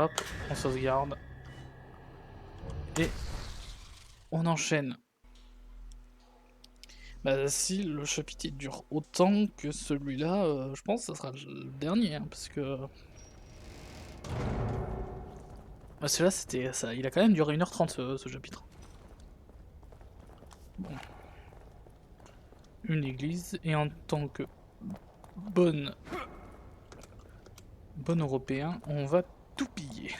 Hop, on sauvegarde. Et on enchaîne. Bah si le chapitre il dure autant que celui-là, je pense que ça sera le dernier, hein, parce que... Bah celui-là c'était ça, il a quand même duré 1h30 ce chapitre. Bon. Une église, et en tant que bon européen, on va tout piller.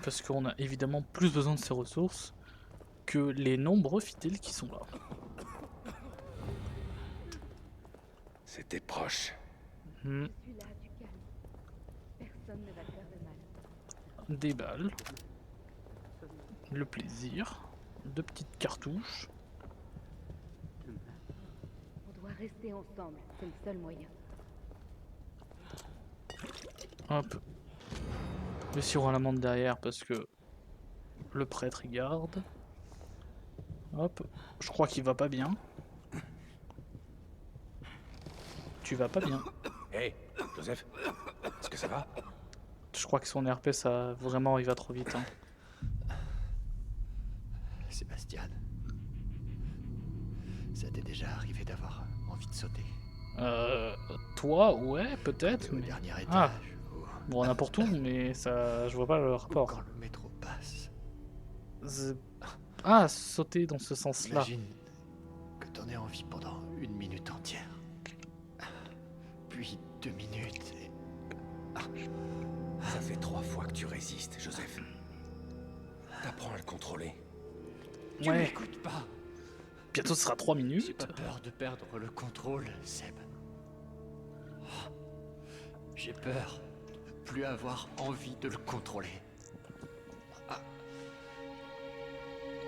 Parce qu'on a évidemment plus besoin de ces ressources que les nombreux fidèles qui sont là. C'était proche. Hmm, Je suis là, du calme. Personne ne va te faire de mal. des balles, le plaisir, de petites cartouches. On doit rester ensemble, c'est le seul moyen. Hop. Le sirop à l'amande derrière parce que le prêtre y garde. Hop. Je crois qu'il va pas bien. Tu vas pas bien. Hé, Joseph, est-ce que ça va? Je crois que son RP, ça vraiment, il va trop vite. Hein. Sébastien, ça t'est déjà arrivé d'avoir envie de sauter? Toi, ouais, peut-être, Au mais... dernier étage, Ah, ou bon, n'importe où, mais ça... Je vois pas le ou rapport. quand le métro passe. Ah, sauter dans ce sens-là. Imagine que t'en aies envie pendant 1 minute entière. Puis 2 minutes et... Ça fait 3 fois que tu résistes, Joseph. T'apprends à le contrôler. Tu Ouais, m'écoutes pas. bientôt ce sera 3 J'ai minutes. pas peur de perdre le contrôle, Seb. J'ai peur de plus avoir envie de le contrôler.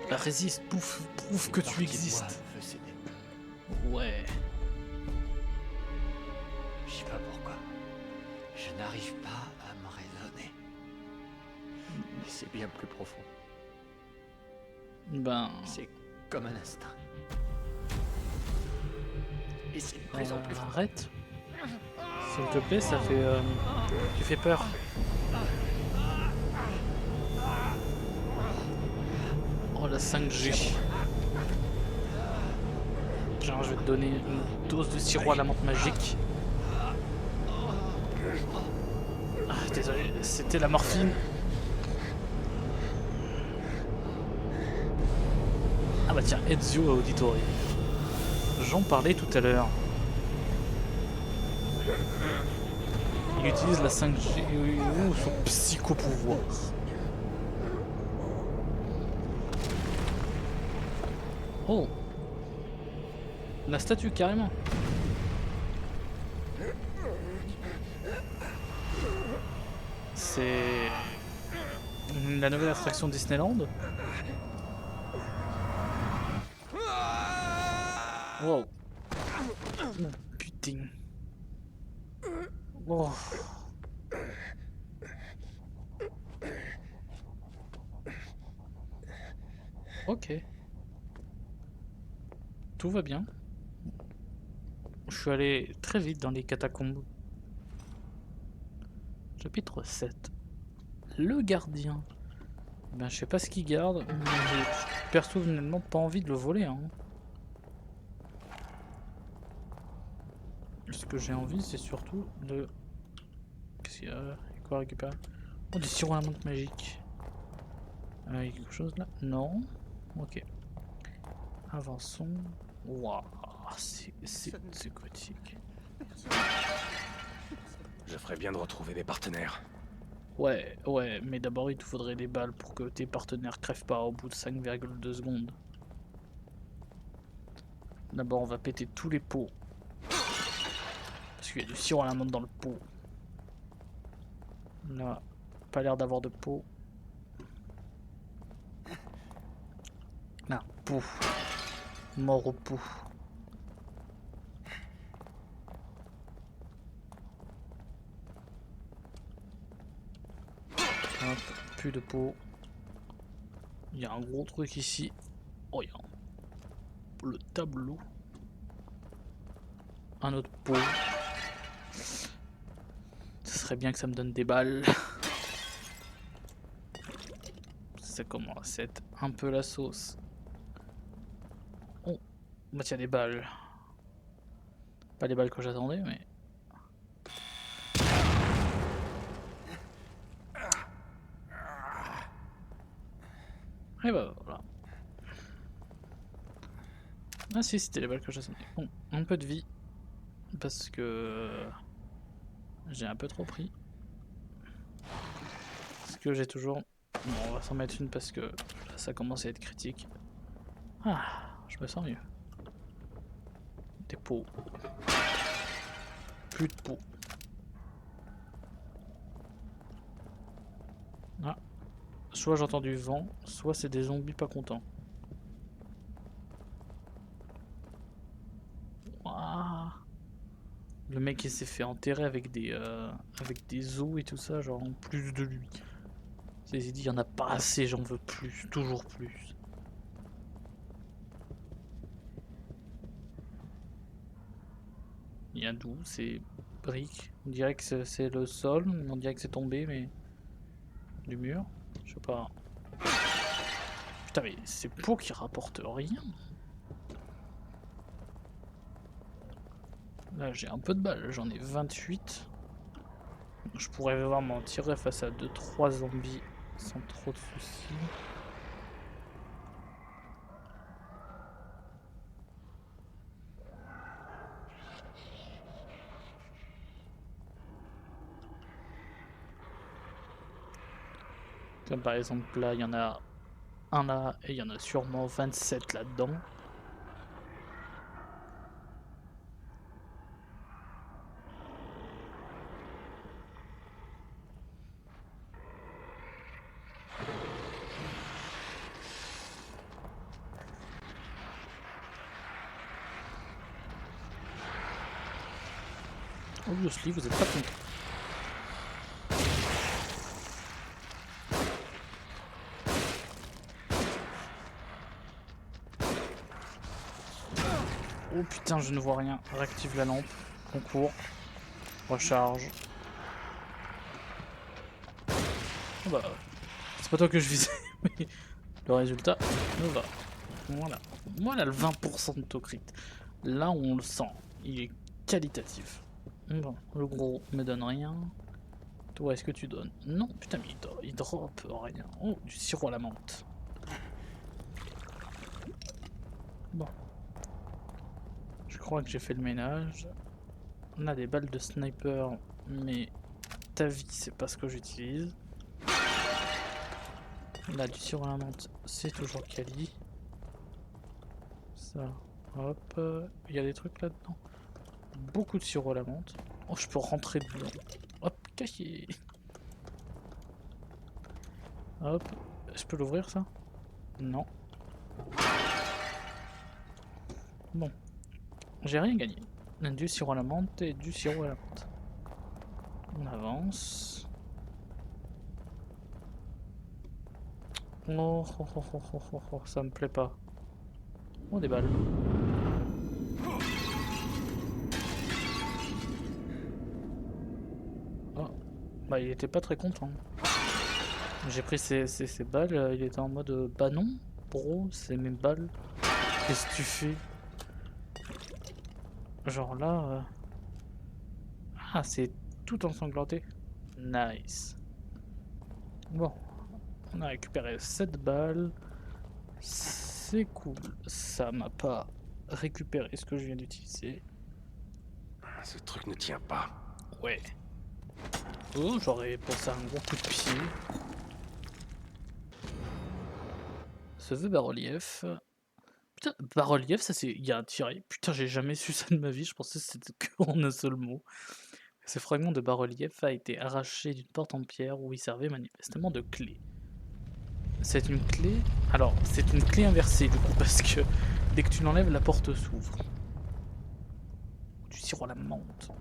Résiste, prouve que tu Partie de moi existes. veut céder. Ouais. Je sais pas pourquoi. Je n'arrive pas à me raisonner. Mais c'est bien plus profond. Ben... C'est comme un instinct. Et c'est de plus en plus fort. Arrête. S'il te plaît, ça fait... Tu fais peur. Oh la 5G. Genre, je vais te donner une dose de sirop à la menthe magique. Ah, désolé, c'était la morphine. Ah bah tiens, Ezio Auditory. J'en parlais tout à l'heure. Il utilise la 5G ou son psychopouvoir. Oh, la statue carrément. C'est la nouvelle attraction Disneyland. Wow. Oh, putain. Oh. Ok. Tout va bien. Je suis allé très vite dans les catacombes. Chapitre 7. Le gardien. Ben, je sais pas ce qu'il garde, mais j'ai personnellement pas envie de le voler. Hein. Ce que j'ai envie, c'est surtout de... Qu'est-ce qu'il y a? Il y a quoi à récupérer? Oh, des sirops à la menthe magique. Il y a quelque chose là? Non? Ok. Avançons. Waouh, c'est gothique. Je ferais bien de retrouver des partenaires. Ouais, ouais, mais d'abord il te faudrait des balles pour que tes partenaires crèvent pas au bout de 5,2 secondes. D'abord on va péter tous les pots. Parce qu'il y a du sirop à la menthe dans le pot. Là, pas l'air d'avoir de pot. Là, pot. Mort au pot. Hop, plus de pot. Il y a un gros truc ici. Oh, il y a le tableau. Un autre pot. Ce serait bien que ça me donne des balles. Ça commence à être un peu la sauce. Oh, bah tiens, des balles. Pas les balles que j'attendais, mais... Et bah voilà. Ah si, c'était les balles que j'attendais. Bon, un peu de vie. Parce que... j'ai un peu trop pris. Parce que j'ai toujours... Bon, on va s'en mettre une parce que là, ça commence à être critique. Ah, je me sens mieux. Des pots. Plus de pots. Ah. Soit j'entends du vent, soit c'est des zombies pas contents. Ouah. Le mec il s'est fait enterrer avec des os et tout ça, genre en plus de lui. Il s'est dit, il y en a pas assez, j'en veux plus, toujours plus. Il y a d'où ces briques? On dirait que c'est le sol, on dirait que c'est tombé, mais du mur, je sais pas. Putain, mais ces pots qui rapportent rien. Là, j'ai un peu de balles, j'en ai 28. Je pourrais vraiment m'en tirer face à 2-3 zombies sans trop de soucis. Comme par exemple là, il y en a un là, et il y en a sûrement 27 là-dedans. Obviously, vous êtes pas content. Oh putain, je ne vois rien. Réactive la lampe. Concours. Recharge. Oh bah, c'est pas toi que je visais, mais le résultat me va. Voilà. Voilà le 20% de taux crit. Là, on le sent. Il est qualitatif. Bon, le gros me donne rien. Toi, est-ce que tu donnes? Non, putain, mais il drop rien. Oh, du sirop à la menthe. Bon. Je crois que j'ai fait le ménage. On a des balles de sniper, mais ta vie, c'est pas ce que j'utilise. Là, du sirop à la menthe, c'est toujours quali. Ça, hop. Il y a des trucs là-dedans. Beaucoup de sirop à la menthe. Oh, je peux rentrer dedans. Hop, caché. Hop. Je peux l'ouvrir, ça? Non. Bon. J'ai rien gagné. Du sirop à la menthe et du sirop à la menthe. On avance. Oh, oh, oh, oh, oh, oh, oh, ça me plaît pas. Oh, des balles. Oh. Bah, il était pas très content. J'ai pris ces balles, il était en mode bah non, bro, c'est mes balles. Qu'est-ce que tu fais? Genre là. Ah, c'est tout ensanglanté. Nice. Bon, on a récupéré 7 balles. C'est cool. Ça m'a pas récupéré ce que je viens d'utiliser. Ce truc ne tient pas. Ouais. Oh, j'aurais pensé à un gros coup de pied. Ce vœu bas-relief. Putain, bas-relief, ça c'est. Il y a un tiré. Putain, j'ai jamais su ça de ma vie. Je pensais que c'était que en un seul mot. Ce fragment de bas-relief a été arraché d'une porte en pierre où il servait manifestement de clé. C'est une clé. Alors, c'est une clé inversée du coup, parce que dès que tu l'enlèves, la porte s'ouvre. Du sirop à la menthe.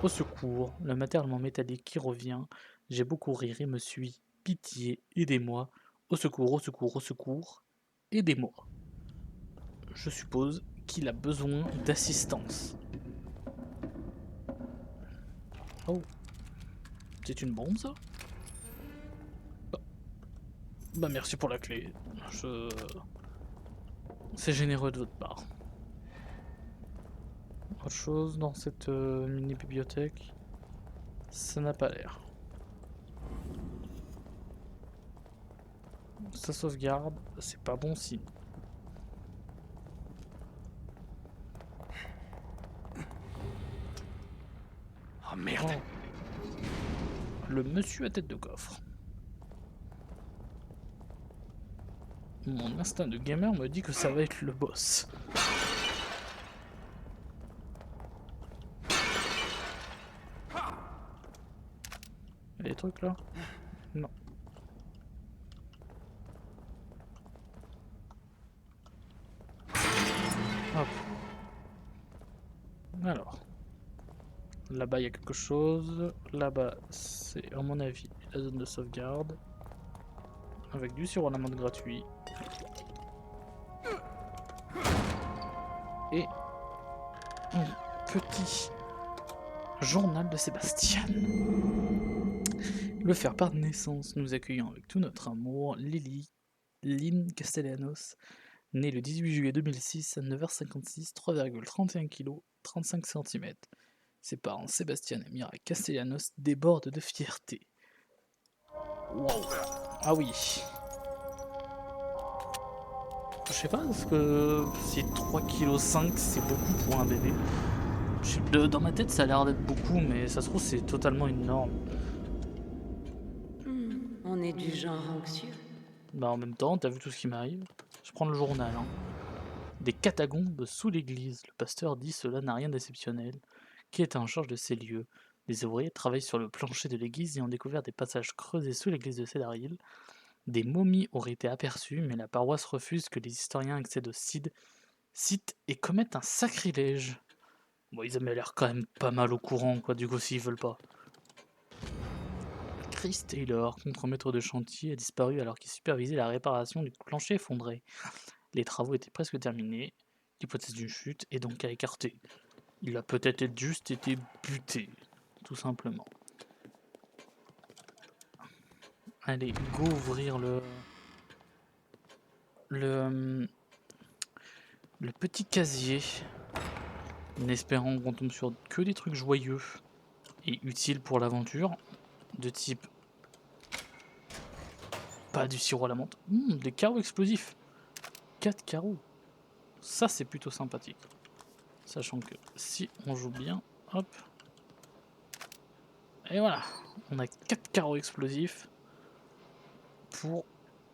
Au secours, le matériellement métallique qui revient. J'ai beaucoup ri et me suis. Pitié, aidez-moi. Au secours, au secours, au secours. Aidez-moi. Je suppose qu'il a besoin d'assistance. Oh. C'est une bombe ça? Bah merci pour la clé. C'est généreux de votre part. Autre chose dans cette mini bibliothèque? Ça n'a pas l'air. Ça sauvegarde, c'est pas bon signe. Oh merde. Le monsieur à tête de coffre. Mon instinct de gamer me dit que ça va être le boss. Il y a des trucs là? Non. Hop. Alors. Là-bas il y a quelque chose. Là-bas c'est à mon avis la zone de sauvegarde. Avec du sirop à l'amande gratuit. Et un petit journal de Sébastien. Le faire par naissance, nous accueillons avec tout notre amour Lily Lynn Castellanos, née le 18 juillet 2006 à 9h56, 3,31 kg, 35 cm. Ses parents Sébastien et Mira Castellanos débordent de fierté. Wow. Ah oui. Je sais pas, parce que si 3,5 kg c'est beaucoup pour un bébé. Dans ma tête ça a l'air d'être beaucoup, mais ça se trouve c'est totalement énorme. On est du genre anxieux. Bah en même temps, t'as vu tout ce qui m'arrive? Je prends le journal. Hein. Des catacombes sous l'église. Le pasteur dit cela n'a rien d'exceptionnel. Qui est en charge de ces lieux? Les ouvriers travaillent sur le plancher de l'église et ont découvert des passages creusés sous l'église de Cedar Hill. Des momies auraient été aperçues, mais la paroisse refuse que les historiens accèdent au site et commettent un sacrilège. Bon, ils avaient l'air quand même pas mal au courant, quoi, du coup, s'ils veulent pas. Chris Taylor, contre-maître de chantier, a disparu alors qu'il supervisait la réparation du plancher effondré. Les travaux étaient presque terminés. L'hypothèse d'une chute est donc à écarter. Il a peut-être juste été buté, tout simplement. Allez, go ouvrir le petit casier, en espérant qu'on tombe sur que des trucs joyeux et utiles pour l'aventure, de type pas du sirop à la menthe, des carreaux explosifs, 4 carreaux, ça c'est plutôt sympathique, sachant que si on joue bien, hop, et voilà, on a 4 carreaux explosifs pour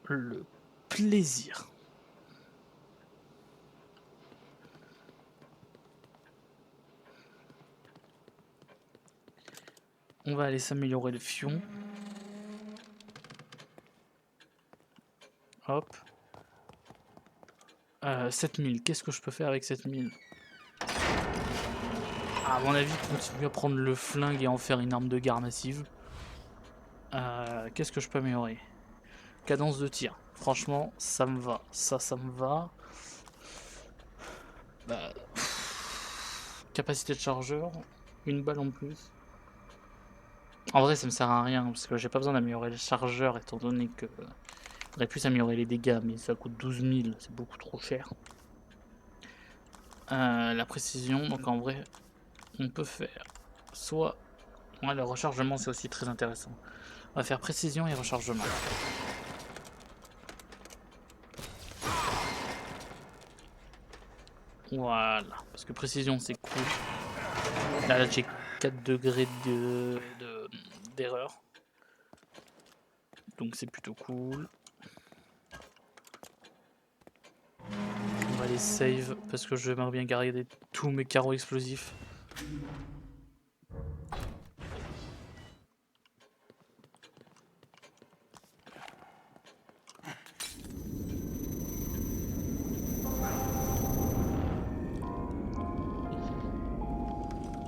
le plaisir. On va aller s'améliorer le fion. Hop. 7000, qu'est-ce que je peux faire avec 7000? À mon avis, continuer à prendre le flingue et en faire une arme de guerre massive. Qu'est-ce que je peux améliorer? Cadence de tir. Franchement, ça me va. Ça me va. Bah, capacité de chargeur. Une balle en plus. En vrai, ça me sert à rien parce que j'ai pas besoin d'améliorer le chargeur étant donné que j'aurais pu améliorer les dégâts, mais ça coûte 12 000, c'est beaucoup trop cher. La précision, donc en vrai, on peut faire soit. Ouais, le rechargement c'est aussi très intéressant. On va faire précision et rechargement. Voilà, parce que précision c'est cool. Là j'ai 4 degrés d'erreur. Donc c'est plutôt cool. On va aller save parce que j'aimerais bien garder tous mes carreaux explosifs.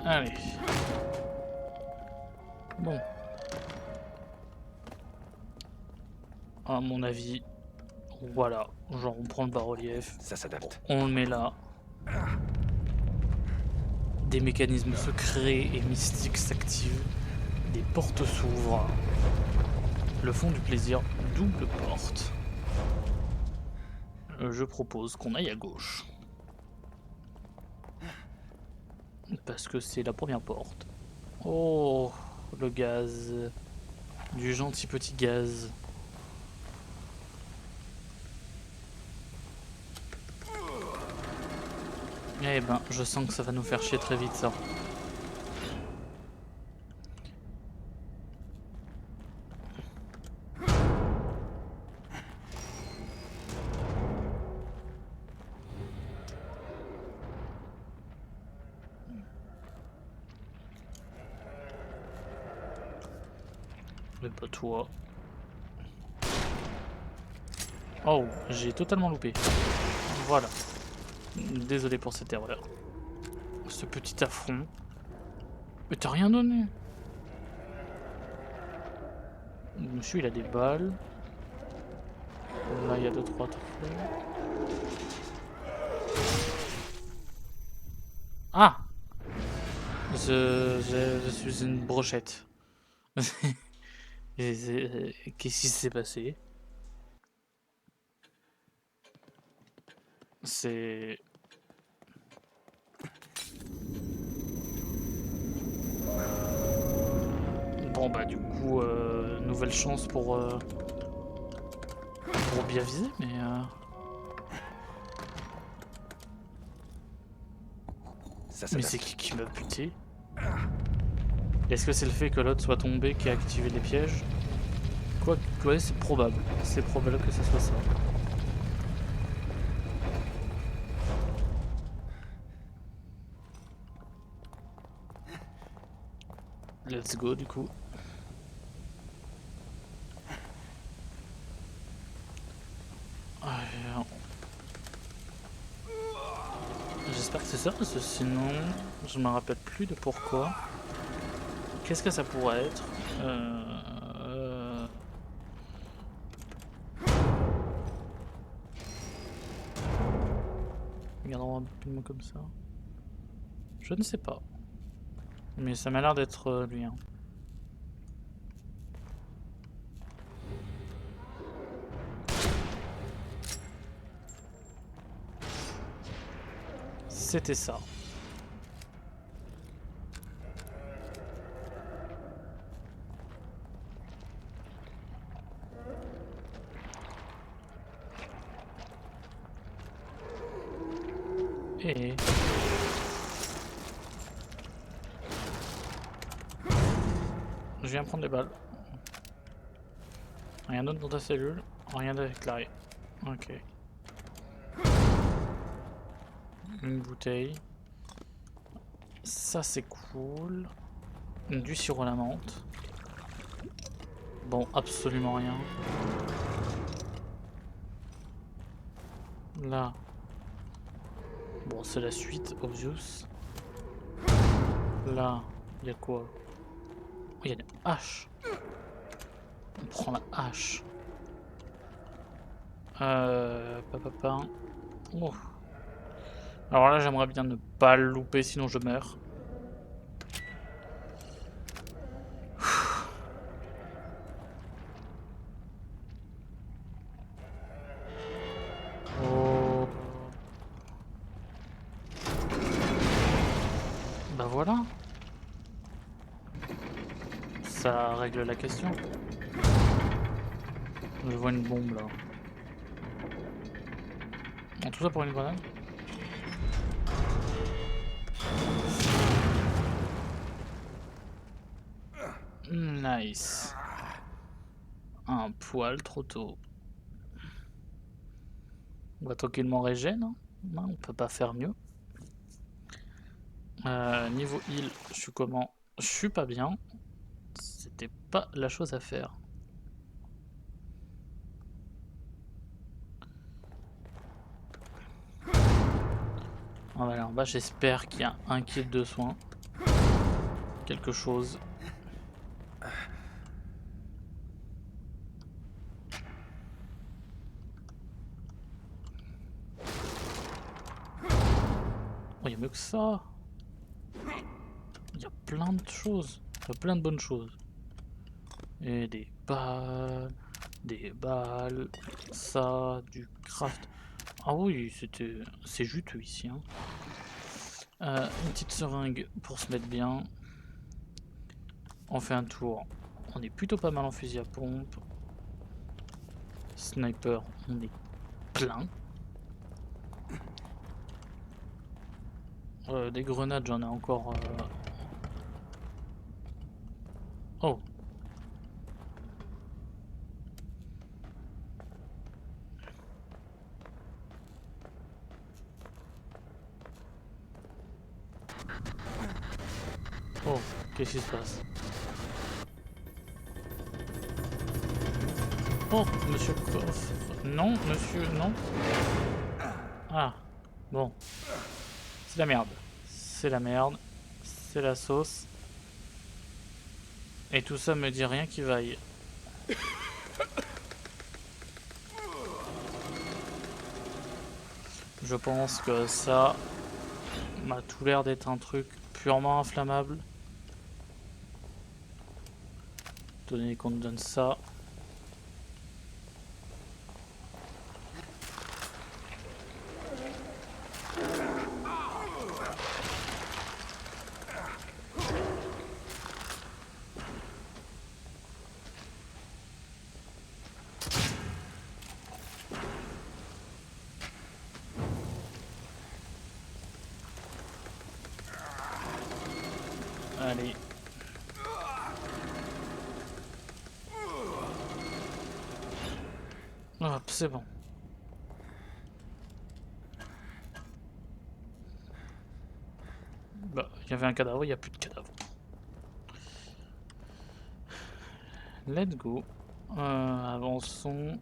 Allez. Bon. À mon avis, voilà. Genre on prend le bas-relief. Ça s'adapte. On le met là. Des mécanismes secrets et mystiques s'activent. Des portes s'ouvrent. Le fond du plaisir, double porte. Je propose qu'on aille à gauche. Parce que c'est la première porte. Oh, le gaz. Du gentil petit gaz. Eh ben, je sens que ça va nous faire chier très vite, ça. Mais pas toi. Oh, j'ai totalement loupé. Voilà. Désolé pour cette erreur. Ce petit affront. Mais t'as rien donné. Monsieur, il a des balles. Là, il y a 2-3 trucs. Ah! Je suis une brochette. Qu'est-ce qui s'est passé? C'est... Bon bah du coup, nouvelle chance pour bien viser, mais... Ça Mais s'adapte. c'est qui m'a buté? Est-ce que c'est le fait que l'autre soit tombé qui a activé les pièges? Quoi, ouais, c'est probable. C'est probable que ça soit ça. Let's go du coup. J'espère que c'est ça, parce que sinon, je me rappelle plus de pourquoi. Qu'est-ce que ça pourrait être? Regardons rapidement comme ça. Je ne sais pas. Mais ça m'a l'air d'être lui. Hein. C'était ça. Et... Je viens prendre des balles. Rien d'autre dans ta cellule. Rien déclaré. Ok. Une bouteille. Ça c'est cool. Du sirop à la menthe. Bon, absolument rien. Là. Bon, c'est la suite, obvious. Là, il y a quoi? Oh, il y a une hache. On prend la hache. Papa. Oh. Alors là, j'aimerais bien ne pas le louper, sinon je meurs. Oh. Bah voilà. Ça règle la question. Je vois une bombe là. Bon, tout ça pour une grenade. Nice. Un poil trop tôt. On va tranquillement régène. Hein. On peut pas faire mieux. Niveau heal, je suis comment? Je suis pas bien. C'était pas la chose à faire. On va aller en bas, j'espère qu'il y a un kit de soins. Quelque chose. Oh, il y a mieux que ça. Il y a plein de choses. Il y a plein de bonnes choses. Et des balles, ça, du craft. Ah oui, c'est juteux ici. Hein. Une petite seringue pour se mettre bien. On fait un tour. On est plutôt pas mal en fusil à pompe. Sniper, on est plein. Des grenades, j'en ai encore. Oh. Oh, qu'est-ce qui se passe? Oh, monsieur Coff. Non, monsieur, non. Ah, bon. C'est la merde. C'est la merde. C'est la sauce. Et tout ça me dit rien qui vaille. Je pense que ça m'a tout l'air d'être un truc purement inflammable. Étant donné qu'on nous donne ça. Allez. Hop, c'est bon. Bah, il y avait un cadavre, il n'y a plus de cadavre. Let's go. Avançons.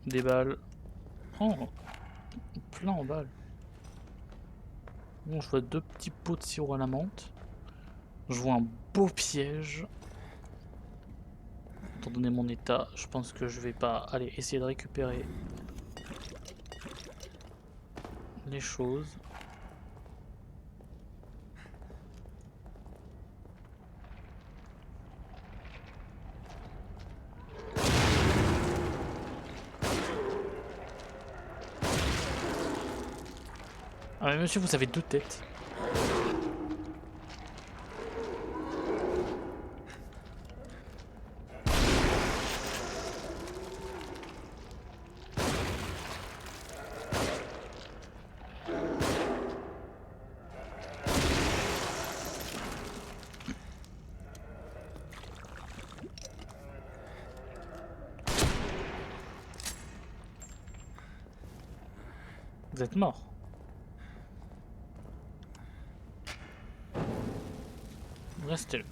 Des balles. Oh, plein en balles. Bon, je vois 2 petits pots de sirop à la menthe. Je vois un beau piège. Étant donné mon état, je pense que je vais pas aller essayer de récupérer les choses. Ah mais monsieur, vous avez 2 têtes. Vous êtes mort. Restez-le.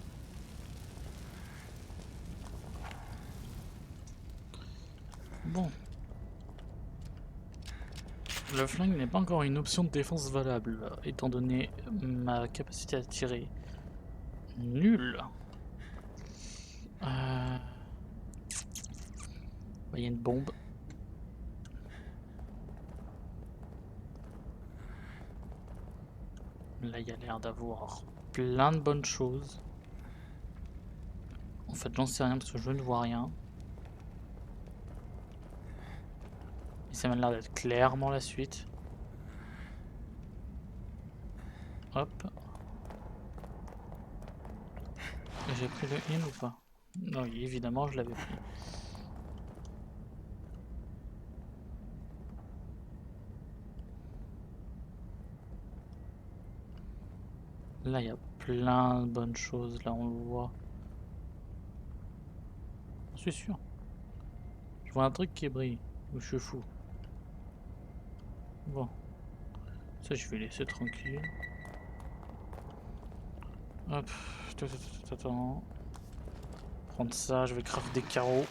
Bon. Le flingue n'est pas encore une option de défense valable, étant donné ma capacité à tirer nulle. Il y a une bombe. Là, il y a l'air d'avoir plein de bonnes choses. En fait, j'en sais rien parce que je ne vois rien. Et ça m'a l'air d'être clairement la suite. Hop. J'ai pris le in ou pas? Non, oui, évidemment, je l'avais pris. Là, il y a plein de bonnes choses. Là, on le voit. Je suis sûr. Je vois un truc qui brille. Ou je suis fou. Bon. Ça, je vais laisser tranquille. Hop. Attends. Prendre ça. Je vais craft des carreaux.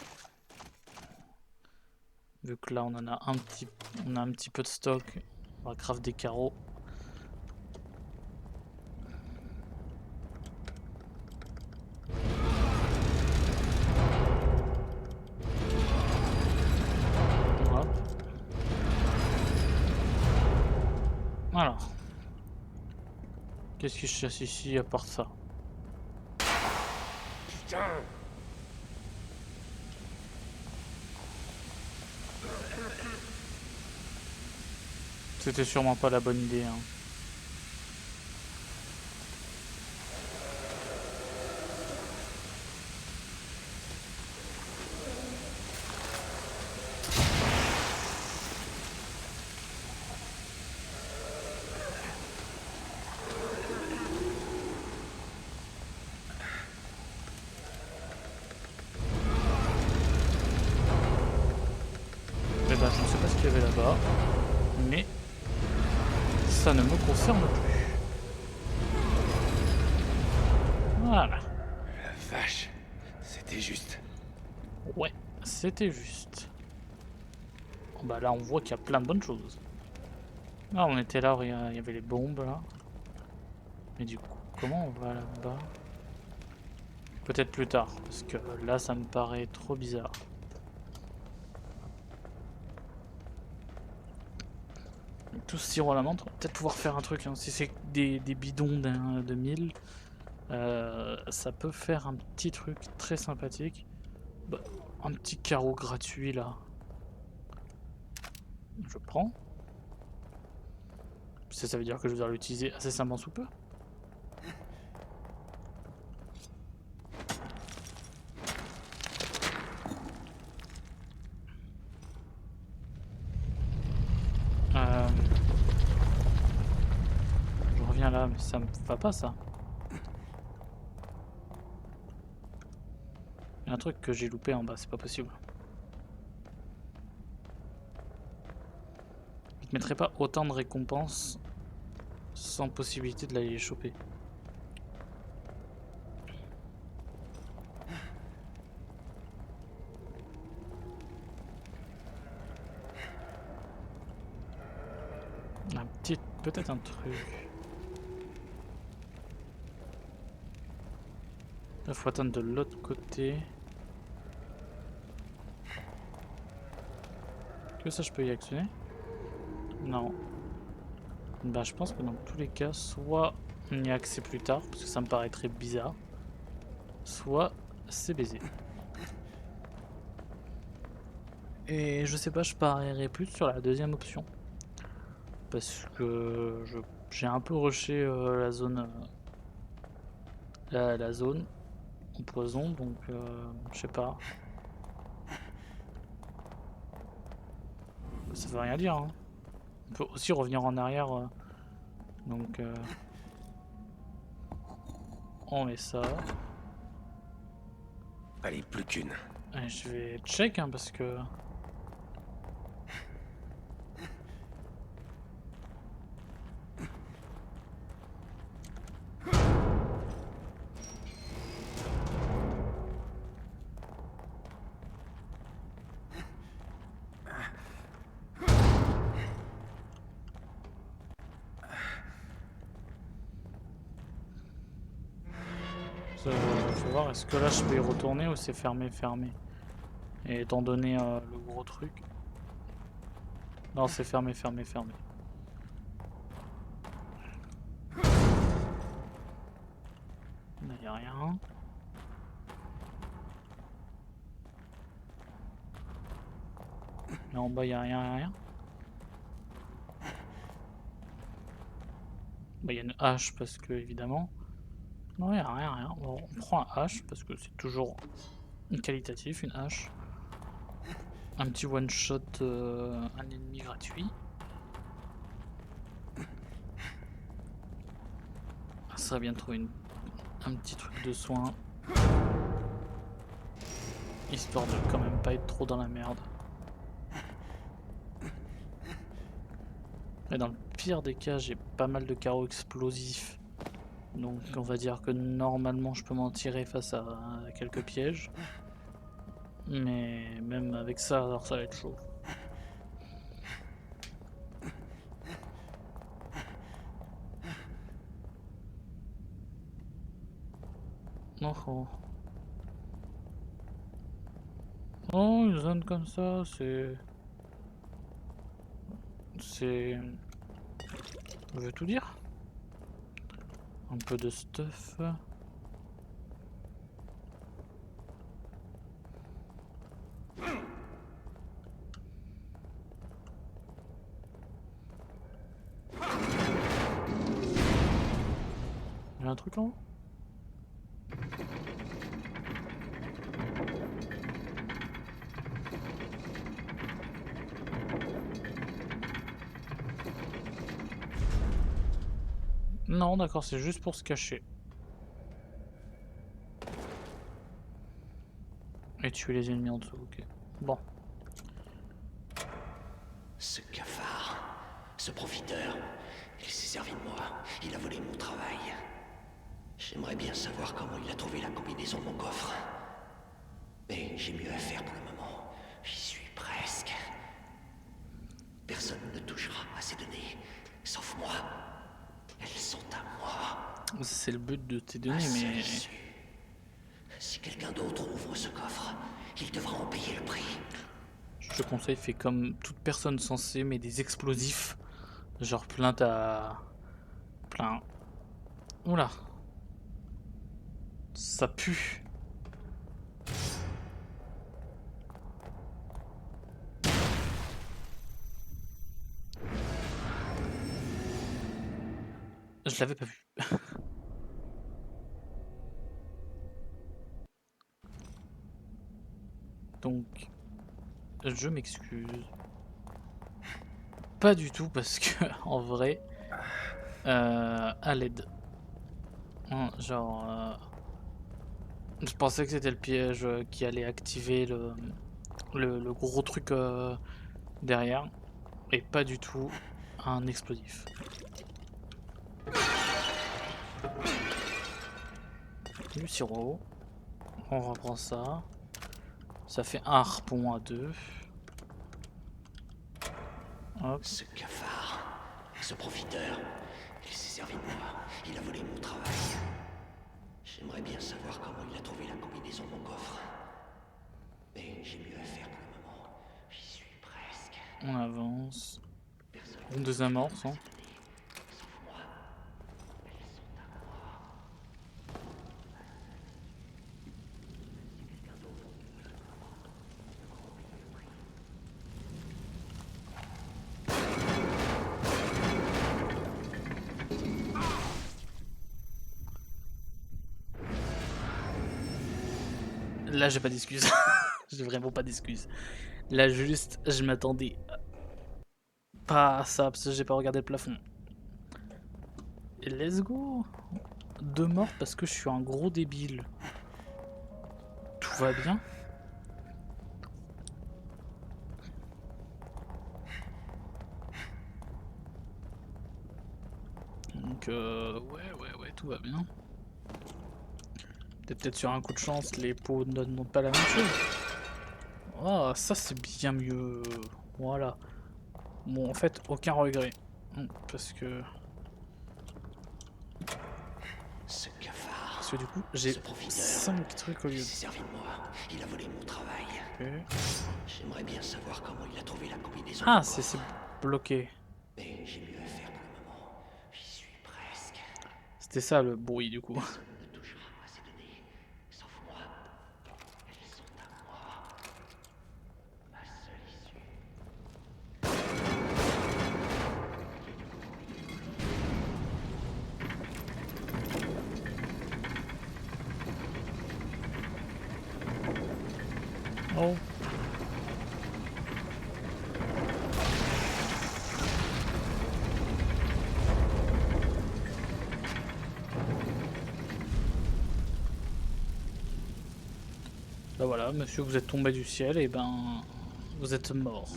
Vu que là, on en a un petit peu de stock. On va craft des carreaux. Qu'est-ce qui se chasse ici à part ça? Putain! C'était sûrement pas la bonne idée, hein. Eh ben, je ne sais pas ce qu'il y avait là-bas, mais ça ne me concerne plus. Voilà. La vache, c'était juste. Ouais, c'était juste. Bon, bah là, on voit qu'il y a plein de bonnes choses. Là, on était là où il y avait les bombes, là. Mais du coup, comment on va là-bas? Peut-être plus tard, parce que là, ça me paraît trop bizarre. Avec tout ce sirop à la menthe, on va peut-être pouvoir faire un truc, hein. Si c'est des bidons de 1000, ça peut faire un petit truc très sympathique. Bah, un petit carreau gratuit, là. Je prends. Ça veut dire que je dois l'utiliser incessamment sous peu. Je reviens là, mais ça me va pas ça. Il y a un truc que j'ai loupé en bas, c'est pas possible. Il te mettrait pas autant de récompenses sans possibilité de l'aller les choper. Peut-être un truc. Là, faut attendre de l'autre côté. Que ça, je peux y actionner? Non. Bah, je pense que dans tous les cas, soit on y a accès plus tard, parce que ça me paraîtrait bizarre, soit c'est baisé. Et je sais pas, je parierais plus sur la deuxième option. Parce que j'ai un peu rushé la zone la zone en poison, donc je sais pas. Ça veut rien dire, hein. On peut aussi revenir en arrière, donc on met ça. Allez, plus qu'une. Et je vais check, hein, parce que faut voir, est-ce que là je peux y retourner ou c'est fermé, fermé. Et étant donné le gros truc. Non, c'est fermé, fermé, fermé. Là, y a rien. Là en bas, y a rien, y a rien. Bah, y a une hache parce que, évidemment. Non, y a rien, rien. Bon, on prend un hache parce que c'est toujours qualitatif, une hache. Un petit one shot, un ennemi gratuit. Ça serait bien de trouver un petit truc de soin. Histoire de quand même pas être trop dans la merde. Et dans le pire des cas, j'ai pas mal de carreaux explosifs. Donc on va dire que normalement je peux m'en tirer face à quelques pièges. Mais même avec ça, alors ça va être chaud. Oh oh. Oh, une zone comme ça, c'est... Je veux tout dire. Un peu de stuff. Il y a un truc en haut? Non, d'accord, c'est juste pour se cacher. Et tuer les ennemis en dessous, ok. Bon. Ce cafard, ce profiteur, il s'est servi de moi. Il a volé mon travail. J'aimerais bien savoir comment il a trouvé la combinaison de mon coffre. Mais j'ai mieux à faire pour le moment. J'y suis presque. Personne ne touchera à ces données, sauf moi. Elles sont à moi. C'est le but de tes Ma données, seule mais... issue. Si quelqu'un d'autre ouvre ce coffre, il devra en payer le prix. Je te conseille, fais comme toute personne censée, mais des explosifs. Genre plein ta... Plein... Oula. Ça pue. Je l'avais pas vu. Donc, je m'excuse. Pas du tout parce que, en vrai, à l'aide. Genre, je pensais que c'était le piège qui allait activer le gros truc derrière, et pas du tout un explosif. Du sirop. On reprend ça. Ça fait un harpon à 2. Hop. Ce cafard, ce profiteur, il s'est servi de moi. Il a volé mon travail. J'aimerais bien savoir comment il a trouvé la combinaison de mon coffre. Mais j'ai mieux à faire pour le moment. J'y suis presque. On avance. On désamorce, hein. Sauf moi. Elles sont à moi. Si quelqu'un d'autre ouvre ce coffre, il devra en payer le prix. Là, j'ai pas d'excuses. J'ai vraiment pas d'excuses. Là, juste, je m'attendais pas à ça parce que j'ai pas regardé le plafond. Et let's go. 2 morts parce que je suis un gros débile. Tout va bien. Donc, ouais, tout va bien. Peut-être sur un coup de chance, les pots ne donnent pas la même chose. Oh, ça c'est bien mieux. Voilà. Bon, en fait, aucun regret. Parce que Ce cafard, du coup, j'ai ce profiteur, 5 trucs au lieu il de... s'est servi de moi. Il a volé mon travail. Ok. J'aimerais bien savoir comment il a trouvé la combinaison. Ah, de mon c'est coffre. bloqué. Mais j'ai mieux à faire pour le moment. J'y suis presque. C'était ça le bruit du coup. Personne ne touchera à ces données, sauf moi. Elles sont à moi. Ma seule issue. Oh. Bah voilà, monsieur, vous êtes tombé du ciel et ben vous êtes mort.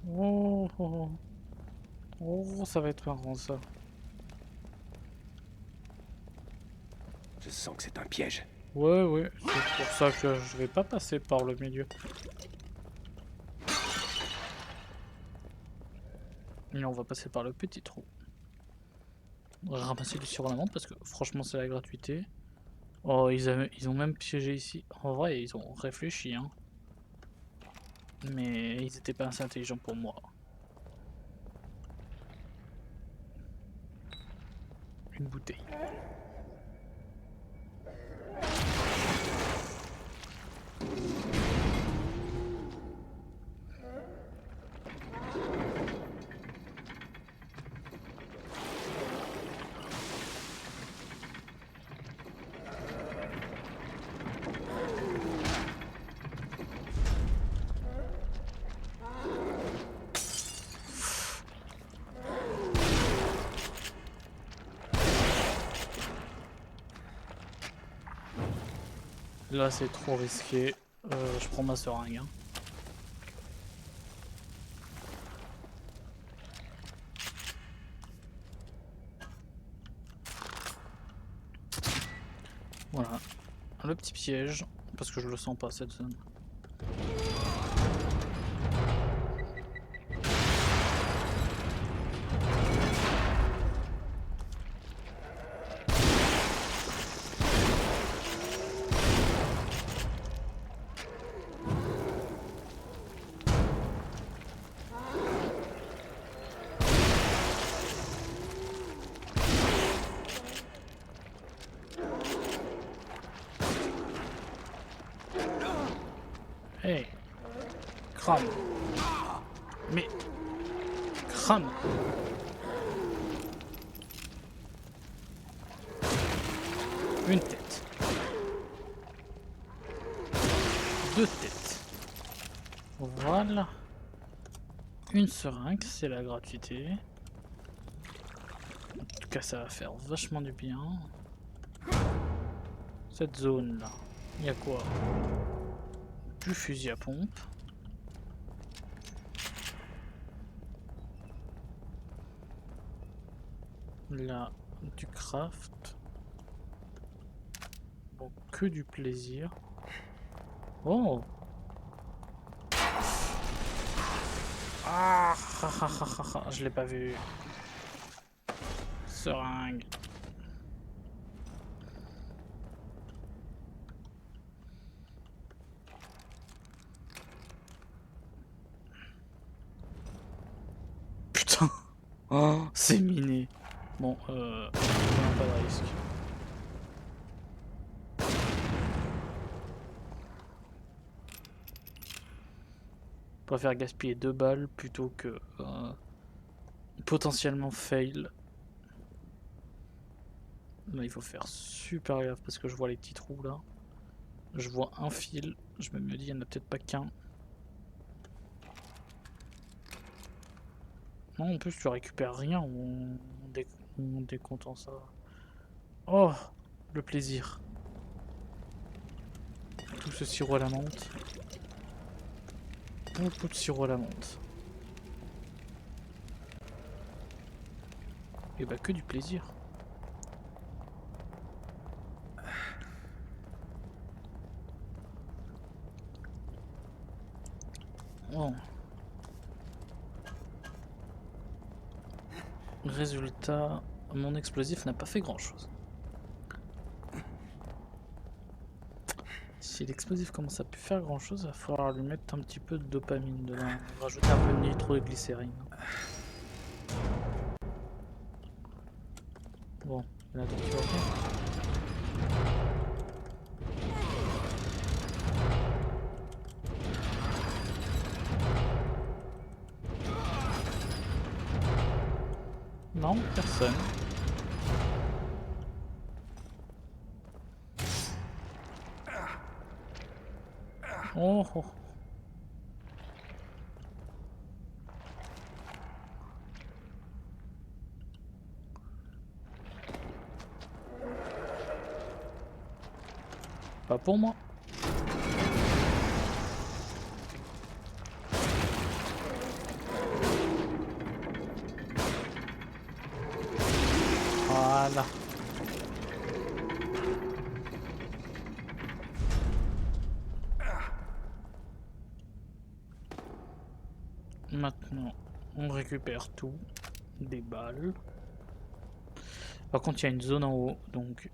Oh, oh, oh. Oh, ça va être marrant ça. Je sens que c'est un piège. Ouais, c'est pour ça que je vais pas passer par le milieu. Et on va passer par le petit trou. On va ramasser du sur la menthe parce que franchement c'est la gratuité. Oh, ils ont même piégé ici. En vrai, ils ont réfléchi, hein. Mais ils étaient pas assez intelligents pour moi. Une bouteille. Là c'est trop risqué, je prends ma seringue. Hein. Voilà, le petit piège, parce que je le sens pas cette zone. Hey, crame. Mais crame. Une tête. Deux têtes. Voilà. Une seringue, c'est la gratuité. En tout cas, ça va faire vachement du bien. Cette zone là, il y a quoi? Du fusil à pompe. Là, du craft. Bon, que du plaisir. Oh! Ah! Je l'ai pas vu. Seringue. Putain! Oh, c'est miné. Bon, pas de risque. Je préfère gaspiller 2 balles plutôt que potentiellement fail. Là, il faut faire super gaffe parce que je vois les petits trous là. Je vois un fil. Je me dis, il n'y en a peut-être pas qu'un. Non, en plus, tu récupères rien en décomptant ça. Oh, le plaisir. Tout ce sirop à la menthe. Beaucoup de sirop à la menthe. Et bah que du plaisir. Oh. Résultat, mon explosif n'a pas fait grand chose. Si l'explosif commence à plus faire grand chose, il va falloir lui mettre un petit peu de dopamine dedans. Rajouter un peu de nitroglycérine. Bon, là donc tu vas bien. Non, personne. Oh, oh. Pas pour moi. Voilà. Maintenant, on récupère tout. Des balles. Par contre, il y a une zone en haut, donc...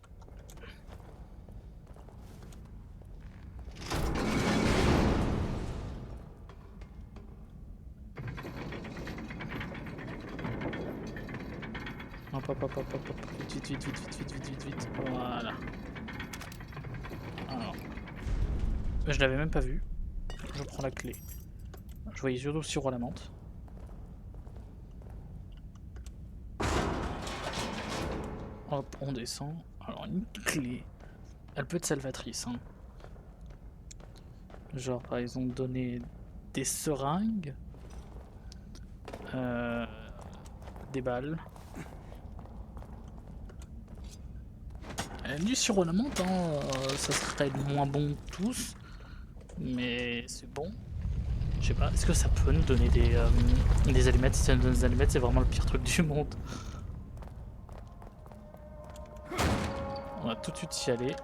Hop, hop, hop, hop, hop, hop. Vite, vite, vite, vite, vite, vite, vite, vite. Voilà. Alors. Je l'avais même pas vu. Je prends la clé. Je voyais surtout le sirop à la menthe. Hop, on descend. Alors, une clé. Elle peut être salvatrice. Hein. Genre, par exemple, donner des seringues. Des balles. Du sirop à la menthe, hein, ça serait moins bon tous. Mais c'est bon. Je sais pas, est-ce que ça peut nous donner des allumettes? Si ça nous donne des allumettes, c'est vraiment le pire truc du monde. On va tout de suite y aller.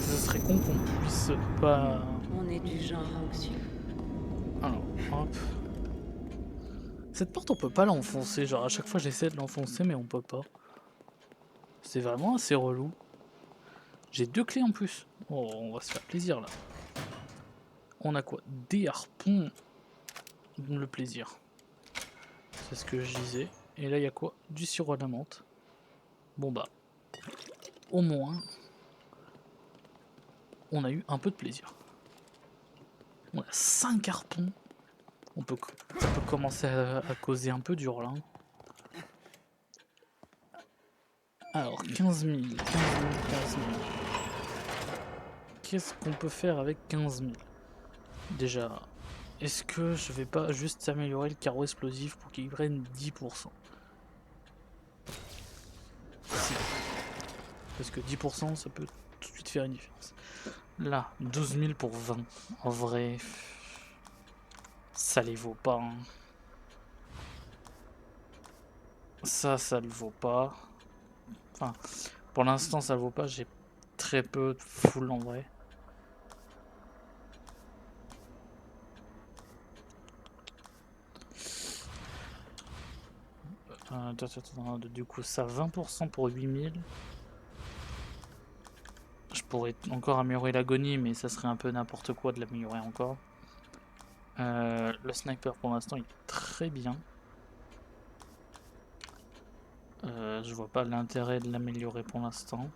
Ce serait con qu'on puisse pas... On est du genre anxieux. Alors, hop. Cette porte, on peut pas l'enfoncer. Genre, à chaque fois, j'essaie de l'enfoncer, mais on peut pas. C'est vraiment assez relou. J'ai 2 clés en plus. Oh, on va se faire plaisir, là. On a quoi? Des harpons. Le plaisir. C'est ce que je disais. Et là, il y a quoi? Du sirop à la menthe. Bon, bah. Au moins, on a eu un peu de plaisir. On a 5 harpons. Ça peut commencer à causer un peu dur là. Alors 15 000, 15 000, 15 000. Qu'est-ce qu'on peut faire avec 15 000? Déjà, est-ce que je vais pas juste améliorer le carreau explosif pour qu'il prenne 10%? Si. Parce que 10% ça peut tout de suite faire une différence. Là, 12 000 pour 20. En vrai... ça les vaut pas. Hein. Ça le vaut pas. Enfin, pour l'instant, ça le vaut pas. J'ai très peu de full en vrai. Du coup, ça 20% pour 8000. Je pourrais encore améliorer l'agonie, mais ça serait un peu n'importe quoi de l'améliorer encore. Le sniper pour l'instant il est très bien. Je vois pas l'intérêt de l'améliorer pour l'instant.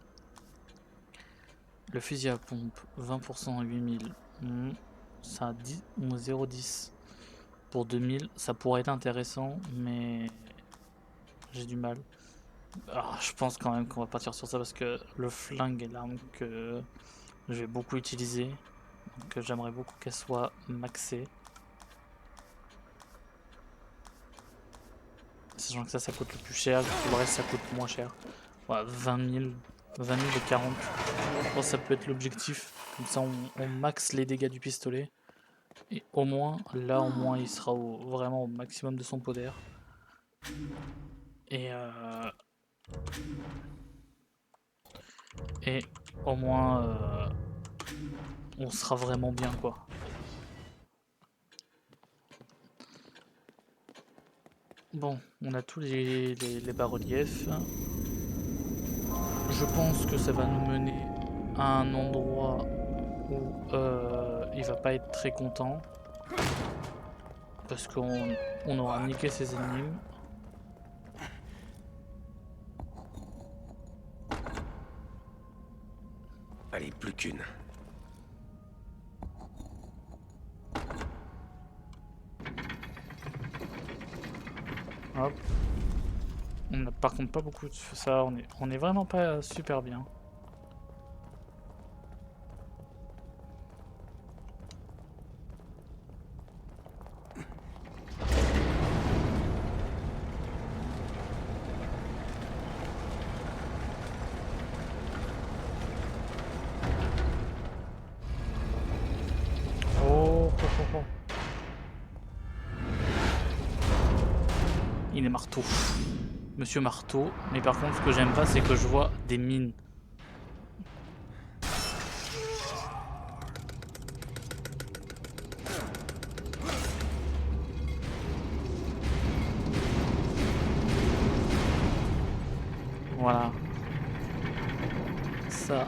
Le fusil à pompe 20% à 8000. Ça a 10 ou 0,10 pour 2000. Ça pourrait être intéressant, mais j'ai du mal. Alors, je pense quand même qu'on va partir sur ça parce que le flingue est l'arme que je vais beaucoup utiliser. Donc j'aimerais beaucoup qu'elle soit maxée. Sachant que ça coûte le plus cher, le reste ça coûte moins cher. Voilà, 20 000 et 40. Je pense que ça peut être l'objectif. Comme ça on max les dégâts du pistolet. Et au moins, là au moins il sera vraiment au maximum de son pot d'air. Et au moins on sera vraiment bien quoi. Bon, on a tous les bas-reliefs. Je pense que ça va nous mener à un endroit où il va pas être très content. Parce qu'on aura niqué ses ennemis. Allez, plus qu'une. Hop. On a par contre pas beaucoup de ça, on est vraiment pas super bien. Oh, oh, oh, oh. Il est marteau. Monsieur Marteau. Mais par contre, ce que j'aime pas, c'est que je vois des mines. Voilà. Ça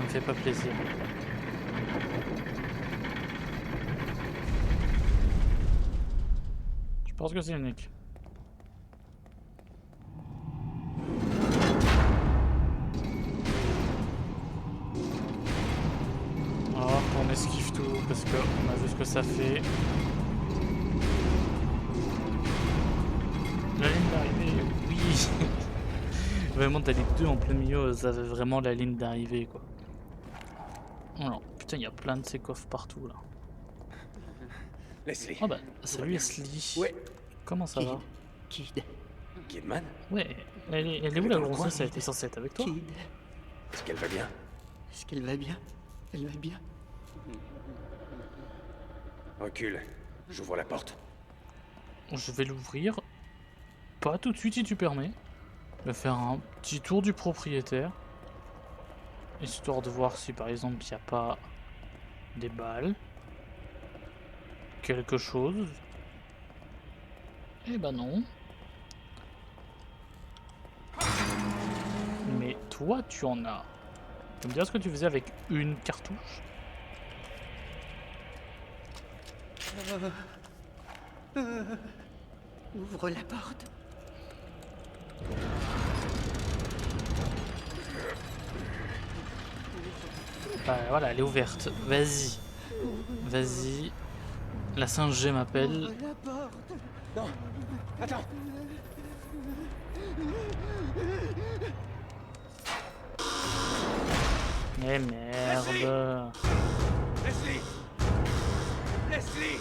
me fait pas plaisir. Je pense que c'est unique. Alors, on esquive tout parce qu'on a vu ce que ça fait. La ligne d'arrivée, oui. Vraiment, t'as les deux en plein milieu, ça avait vraiment la ligne d'arrivée, quoi. Alors, putain, il y a plein de ces coffres partout, là. Leslie. Oh bah, tout va salut bien. Ashley. Ouais. Comment ça va? Kid. Kidman. Ouais, elle est Elle où est la dans le coin. grossesse? Elle était censée être avec toi? Kid. Est-ce qu'elle va bien? Est-ce qu'elle va bien? Elle va bien. Recule. J'ouvre la porte. Je vais l'ouvrir. Pas tout de suite si tu permets. Je vais faire un petit tour du propriétaire. Histoire de voir si par exemple il n'y a pas des balles. Quelque chose. Eh ben non. Mais toi tu en as. Tu me diras ce que tu faisais avec une cartouche? Ouvre la porte. Bah voilà, elle est ouverte. Vas-y. Vas-y. La 5G m'appelle. Ouvre la porte. Non. Attends. Mais merde. Leslie. Leslie.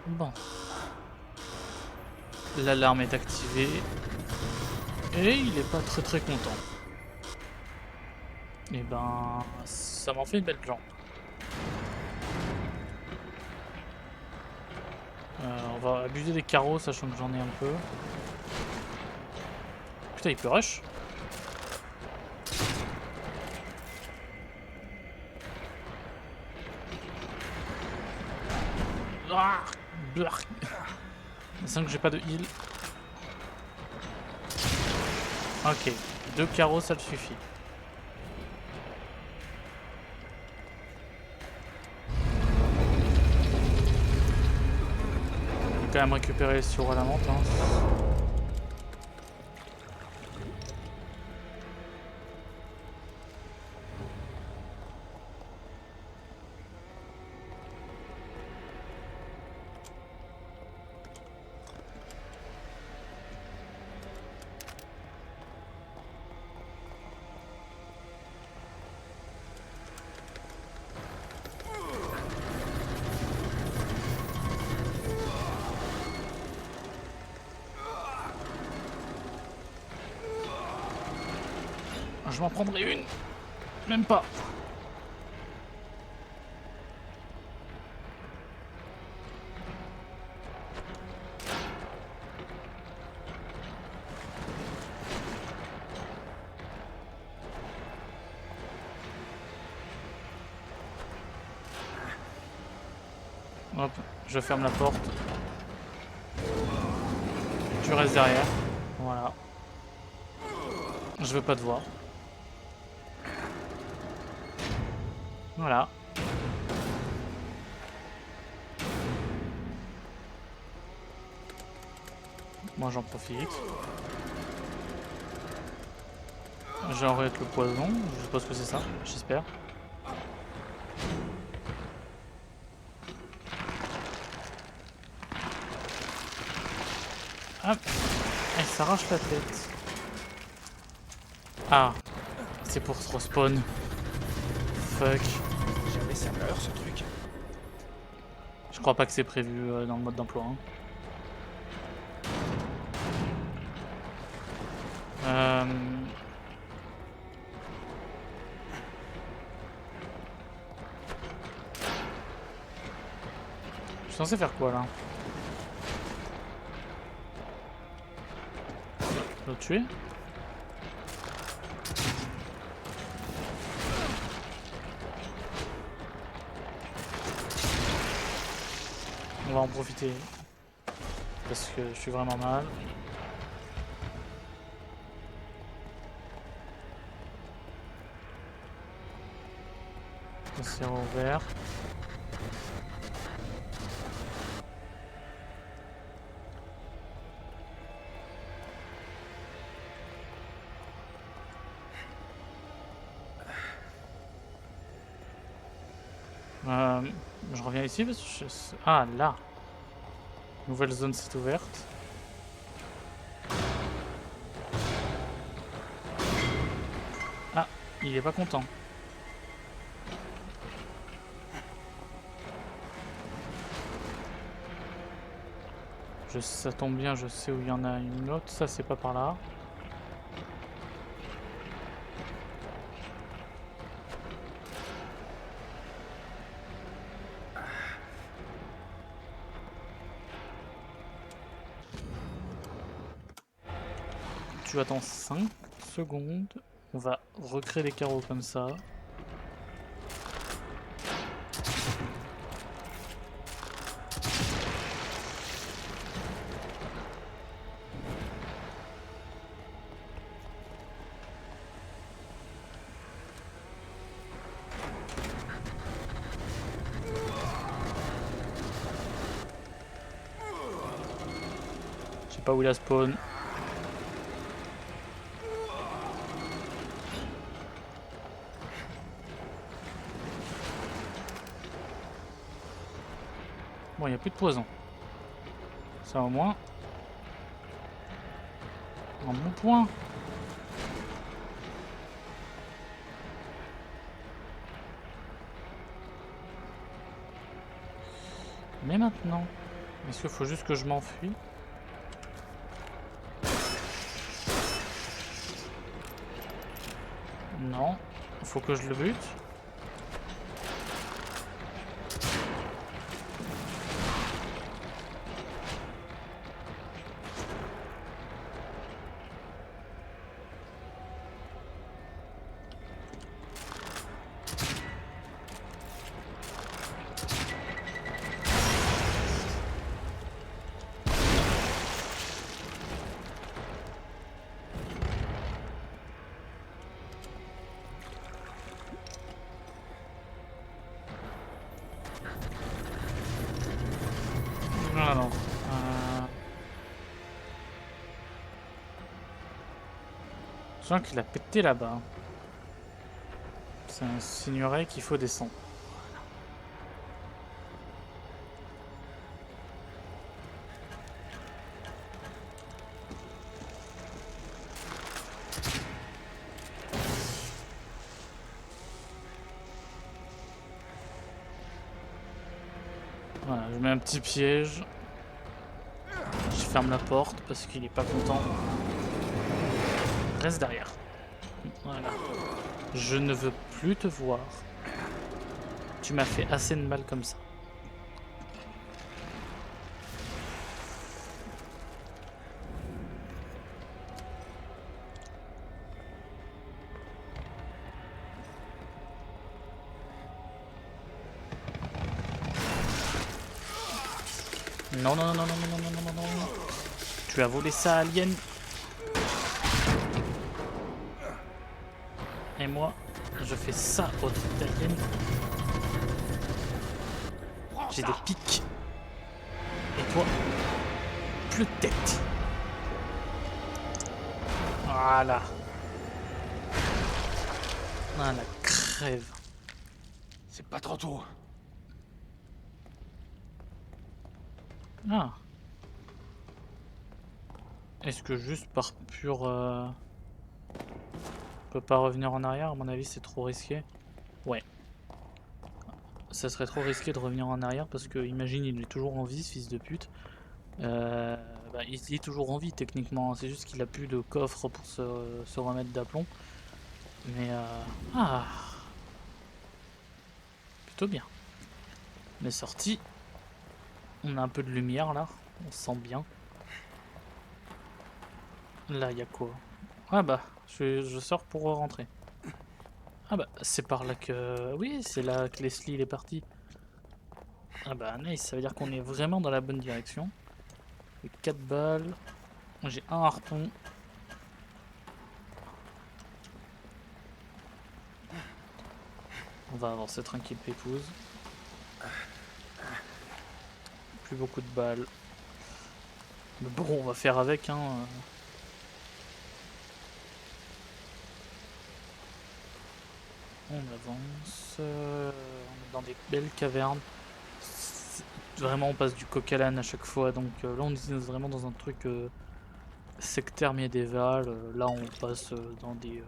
Bon. L'alarme est activée. Et il est pas très content. Et ben, ça m'en fait une belle jambe. On va abuser des carreaux, sachant que j'en ai un peu. Putain, il peut rush. Ah, blark. 5, j'ai pas de heal. Ok, 2 carreaux, ça le suffit. Quand même récupérer sur la menthe. Hein. Je m'en prendrai une. Même pas. Hop, je ferme la porte. Tu restes derrière. Voilà. Je veux pas te voir. Voilà. Moi j'en profite. J'arrête le poison. Je suppose que c'est ça. J'espère. Hop. Elle s'arrache la tête. Ah. C'est pour se respawn. Fuck. Jamais ça meurt, ce truc. Je crois pas que c'est prévu dans le mode d'emploi. Hein. Je suis censé faire quoi là? Le tuer? On va en profiter. Parce que je suis vraiment mal. Le sirop vert. Je reviens ici parce que ah là, nouvelle zone s'est ouverte. Ah, il est pas content. Ça tombe bien, je sais où il y en a une autre. Ça, c'est pas par là. Tu attends 5 secondes. On va recréer des carreaux comme ça. Je sais pas où il a spawn. Bon, il n'y a plus de poison. Ça au moins. Un bon point. Mais maintenant, est-ce qu'il faut juste que je m'enfuis? Non, il faut que je le bute. Non, non. Je sens qu'il a pété là-bas. Ça insinuerait qu'il faut descendre. Voilà, je mets un petit piège. Je ferme la porte parce qu'il est pas content. Reste derrière. Voilà. Je ne veux plus te voir. Tu m'as fait assez de mal comme ça. Non, non, non, non, non, non, non, non, non, non. Tu as volé ça, alien. Et moi, je fais ça au truc d'alien. J'ai des pics. Et toi, plus de tête. Voilà. Voilà, crève. C'est pas trop tôt. Ah. Est-ce que juste par pur... On peut pas revenir en arrière? À mon avis, c'est trop risqué. Ouais. Ça serait trop risqué de revenir en arrière parce que, imagine, il est toujours en vie, ce fils de pute. Bah, il est toujours en vie, techniquement. C'est juste qu'il a plus de coffre pour se remettre d'aplomb. Mais... Ah. Plutôt bien. On est sorti. On a un peu de lumière, là. On se sent bien. Là, il y a quoi? Ah bah, je sors pour rentrer. Ah bah, c'est par là que... Oui, c'est là que Leslie il est parti. Ah bah, nice, ça veut dire qu'on est vraiment dans la bonne direction. J'ai 4 balles. J'ai un harpon. On va avancer tranquille, pépouze. Plus beaucoup de balles. Mais bon, on va faire avec, hein. On avance. On est dans dans des belles cavernes. Vraiment, on passe du coq à l'âne à chaque fois. Donc là, on est vraiment dans un truc sectaire médiéval. Là, on passe dans des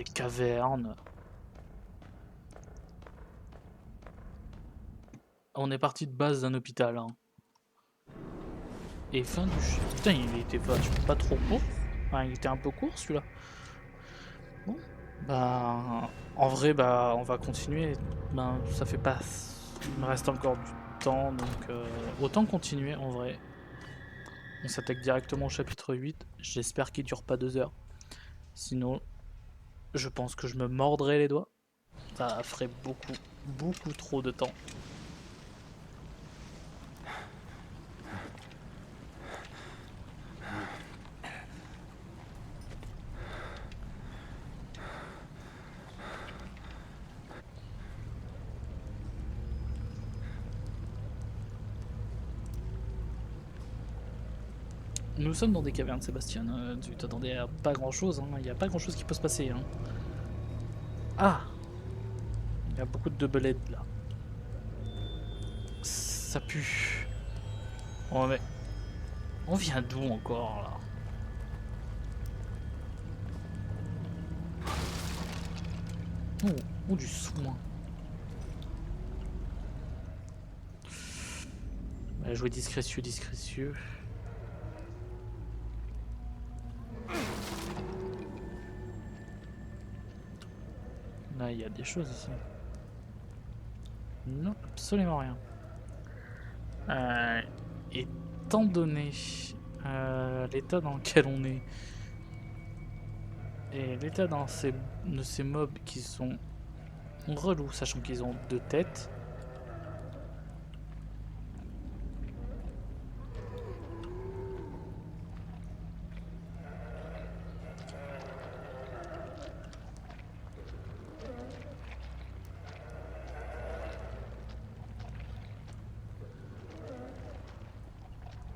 cavernes. On est parti de base d'un hôpital. Hein. Et fin du... Putain, il était pas trop court. Enfin, il était un peu court celui-là. Bon, bah... En vrai, bah, on va continuer. Ben, ça fait pas... Il me reste encore du temps, donc... autant continuer, en vrai. On s'attaque directement au chapitre 8. J'espère qu'il dure pas 2 heures. Sinon, je pense que je me mordrai les doigts. Ça ferait beaucoup trop de temps. Nous sommes dans des cavernes, Sébastien. Tu t'attendais à pas grand chose. Il n'y a pas grand chose qui peut se passer. Hein. Ah! Il y a beaucoup de double head là. Ça pue. Oh, mais... On vient d'où encore là? Oh, du soin. On va jouer discrétieux. Là, il y a des choses ici. Non, absolument rien. Étant donné l'état dans lequel on est et l'état de ces mobs qui sont relous, sachant qu'ils ont 2 têtes.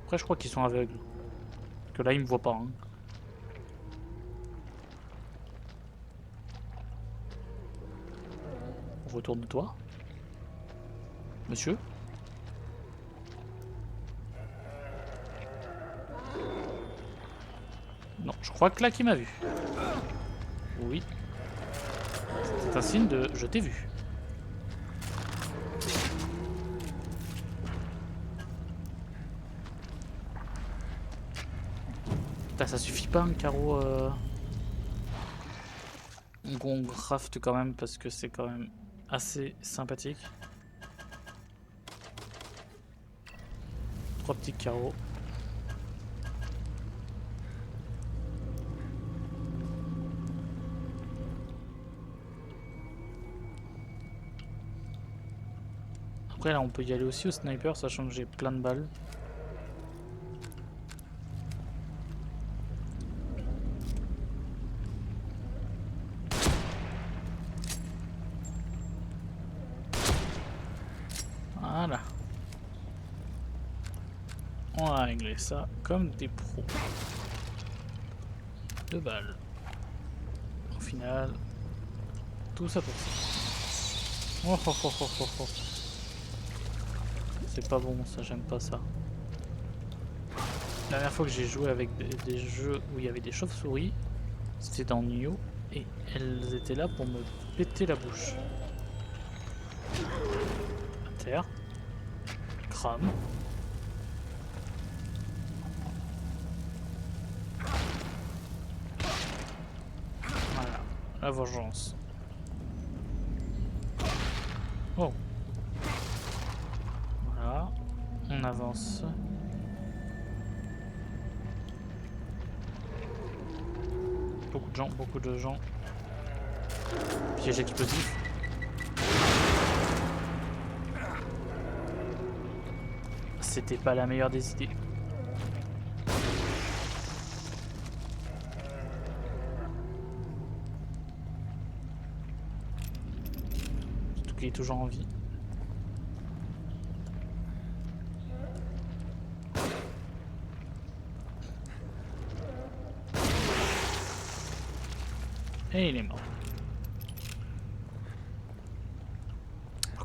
Après, je crois qu'ils sont aveugles. Parce que là, ils me voient pas. Hein. Retourne-toi. Monsieur? Non, je crois que là, qu'il m'a vu. Oui. C'est un signe de je t'ai vu. Putain, ça suffit pas un carreau qu'on craft quand même parce que c'est quand même assez sympathique. 3 petits carreaux. Après là on peut y aller aussi au sniper sachant que j'ai plein de balles. Voilà. On a réglé ça comme des pros. 2 balles. Au final, tout ça pour ça. Oh, oh, oh, oh, oh, oh. C'est pas bon ça, j'aime pas ça. La dernière fois que j'ai joué avec des jeux où il y avait des chauves-souris, c'était dans Nioh, et elles étaient là pour me péter la bouche. À terre. Crame. Voilà, la vengeance. Oh. Voilà, on avance. Beaucoup de gens. Piège explosif. C'était pas la meilleure des idées. Surtout qu'il est toujours en vie. Et il est mort.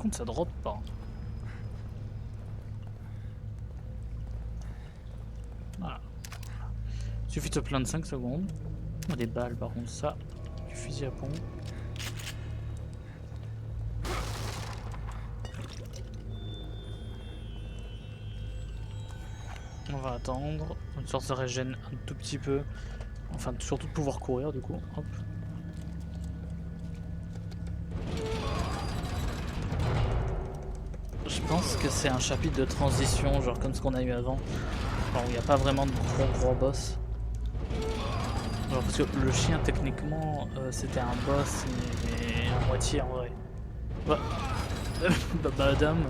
contre, ça drop pas. Voilà. Il suffit de se plaindre 5 secondes. Oh, des balles, par contre, ça. Du fusil à pompe. On va attendre. Une sorte de régène un tout petit peu. Enfin, surtout de pouvoir courir, du coup. Hop. Je pense que c'est un chapitre de transition, genre comme ce qu'on a eu avant. Alors, il n'y a pas vraiment de gros boss. Genre, parce que le chien, techniquement, c'était un boss, mais à moitié en vrai. Bah, madame.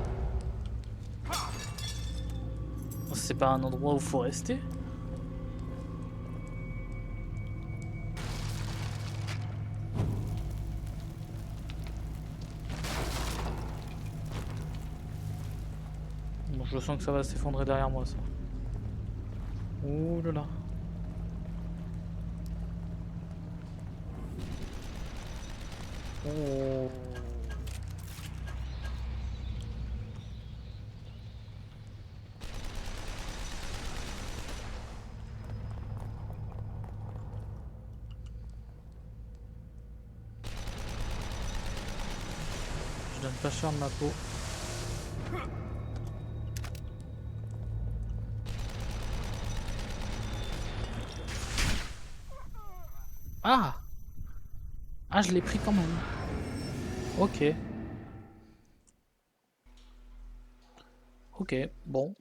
C'est pas un endroit où faut rester. Bon, je sens que ça va s'effondrer derrière moi, ça. Ouh là là. Oh. Je donne pas cher de ma peau. Ah! Ah, je l'ai pris quand même. Ok. Ok, bon.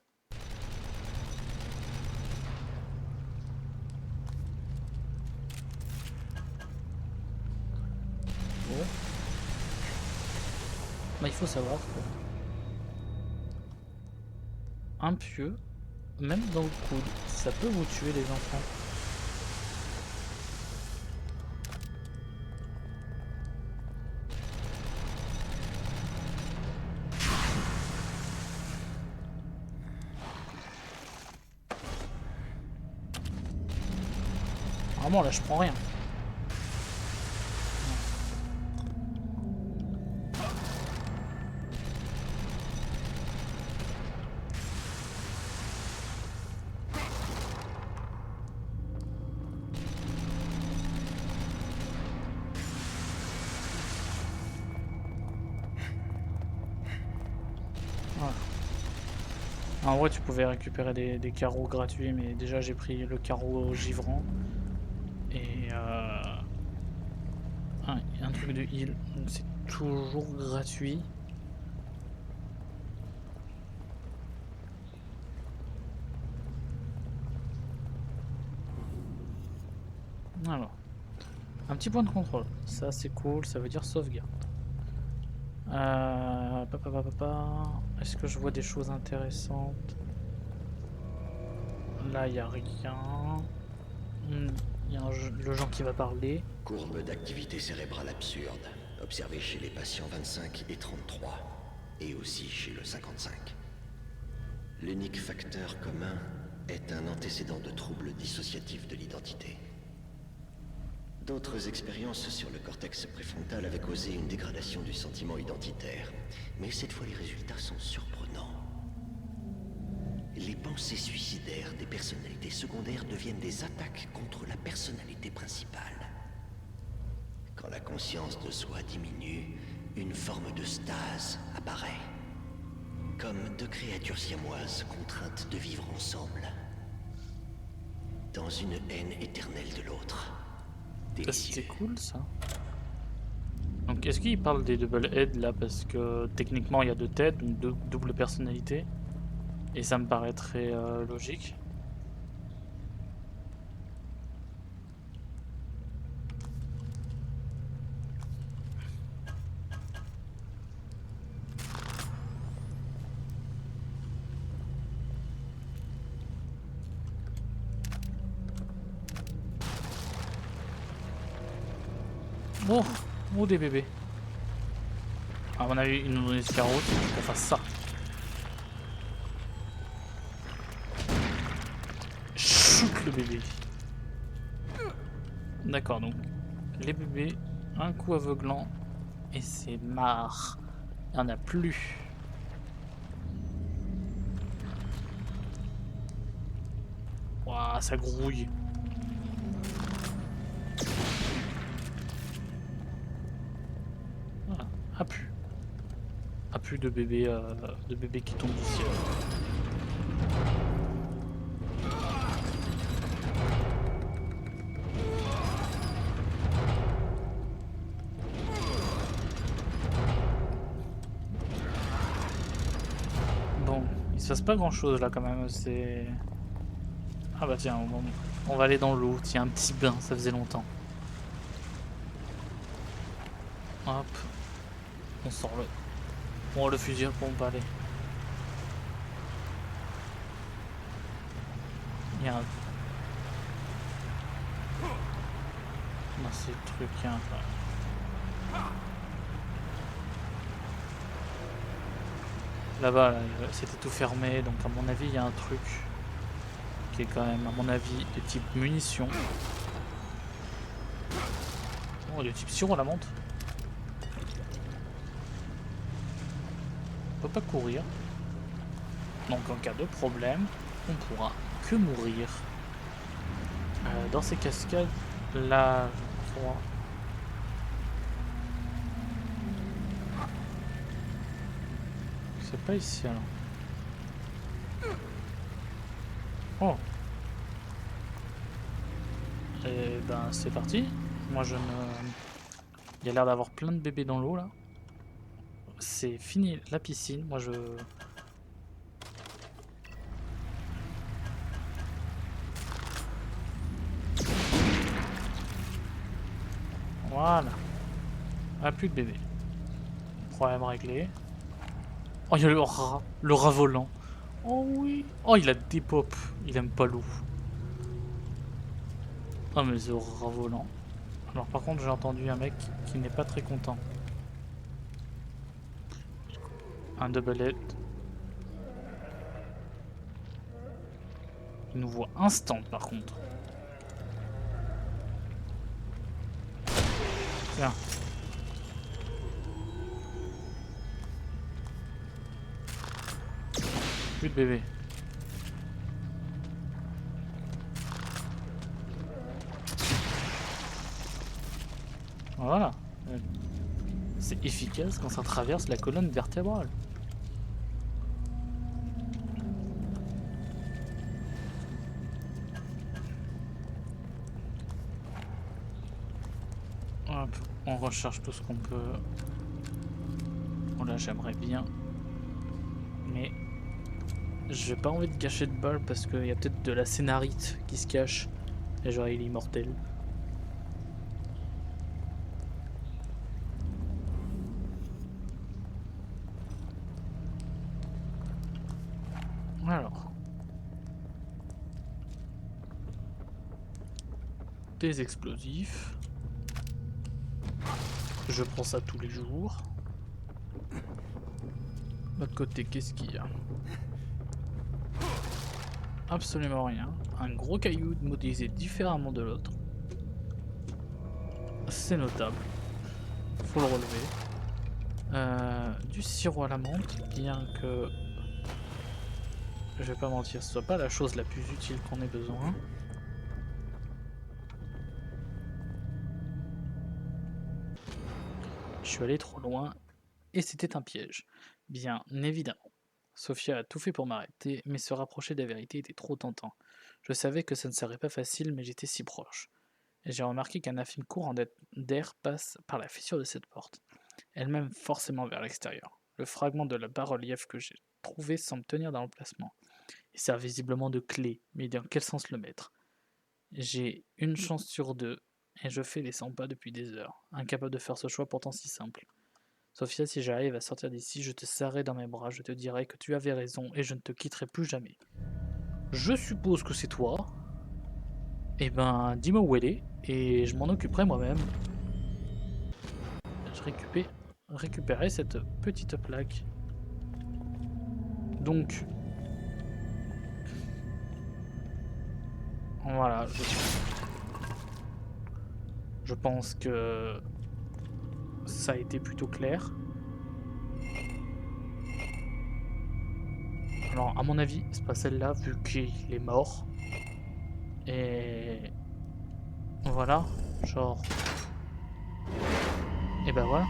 Bon. Bah, il faut savoir que un pieu, même dans le coude, ça peut vous tuer les enfants. Vraiment là je prends rien. Voilà. En vrai tu pouvais récupérer des carreaux gratuits, mais déjà j'ai pris le carreau givrant. Et ah, il y a un truc de heal, donc c'est toujours gratuit. Alors, un petit point de contrôle, ça c'est cool, ça veut dire sauvegarde. Est-ce que je vois des choses intéressantes? Là il n'y a rien. Il y a le gens qui va parler. Courbe d'activité cérébrale absurde, observée chez les patients 25 et 33, et aussi chez le 55. L'unique facteur commun est un antécédent de troubles dissociatifs de l'identité. D'autres expériences sur le cortex préfrontal avaient causé une dégradation du sentiment identitaire, mais cette fois les résultats sont surprenants. Les pensées suicidaires des personnalités secondaires deviennent des attaques contre la personnalité principale. Quand la conscience de soi diminue, une forme de stase apparaît. Comme deux créatures siamoises contraintes de vivre ensemble. Dans une haine éternelle de l'autre. C'est cool ça. Donc est-ce qu'il parle des double head là, parce que techniquement il y a deux têtes, donc deux doubles personnalités. Et ça me paraîtrait logique. Oh, oh des bébés. À mon avis, ils nous donnent des carottes pour faire ça. Shoot le bébé. D'accord, donc les bébés, un coup aveuglant et c'est marre. Il n'y en a plus. Ouah, ça grouille. Voilà, ah plus. Ah plus de bébés qui tombent d'ici. Bon, il se passe pas grand chose là quand même, c'est... Ah bah tiens, on va aller dans l'eau, tiens, un petit bain, ça faisait longtemps. Hop, on sort le... Bon, le fusil, bon bah allez. Il y a un... Non, c'est le truc, il y a un... Là-bas, là, c'était tout fermé, donc à mon avis, il y a un truc qui est quand même, à mon avis, de type munitions. Oh, de type sirop à la menthe. On peut pas courir. Donc en cas de problème, on pourra que mourir. Dans ces cascades, là, je crois... C'est pas ici alors. Oh. Et ben c'est parti. Moi je ne... Il y a l'air d'avoir plein de bébés dans l'eau là. C'est fini la piscine. Moi je... Voilà. Ah, plus de bébés. Problème réglé. Oh, il y a le rat volant. Oh oui. Oh, il a des pop. Il aime pas l'eau. Oh, mais ce rat volant. Alors, par contre, j'ai entendu un mec qui n'est pas très content. Un double head. Il nous voit instant, par contre. Tiens. Plus de bébé. Voilà. C'est efficace quand ça traverse la colonne vertébrale. Hop, on recharge tout ce qu'on peut. Bon là j'aimerais bien. Mais j'ai pas envie de gâcher de balles parce qu'il y a peut-être de la scénarite qui se cache. Et genre il est immortel. Alors. Des explosifs. Je prends ça tous les jours. De l'autre côté, qu'est-ce qu'il y a? Absolument rien. Un gros caillou modélisé différemment de l'autre. C'est notable. Faut le relever. Du sirop à la menthe, bien que... Je vais pas mentir, ce soit pas la chose la plus utile qu'on ait besoin. Je suis allé trop loin et c'était un piège. Bien évidemment. Sophia a tout fait pour m'arrêter, mais se rapprocher de la vérité était trop tentant. Je savais que ça ne serait pas facile, mais j'étais si proche. Et j'ai remarqué qu'un infime courant d'air passe par la fissure de cette porte, elle-même forcément vers l'extérieur. Le fragment de la bas-relief que j'ai trouvé semble tenir dans l'emplacement. Il sert visiblement de clé, mais dans quel sens le mettre? J'ai une chance sur deux, et je fais les 100 pas depuis des heures, incapable de faire ce choix pourtant si simple. Sophia, si j'arrive à sortir d'ici, je te serrerai dans mes bras, je te dirai que tu avais raison et je ne te quitterai plus jamais. Je suppose que c'est toi. Eh ben, dis-moi où elle est et je m'en occuperai moi-même. Je récupérer cette petite plaque. Donc, voilà. Je pense que ça a été plutôt clair. genre, à mon avis, c'est pas celle-là, vu qu'il est mort. Et voilà, genre. Et ben voilà.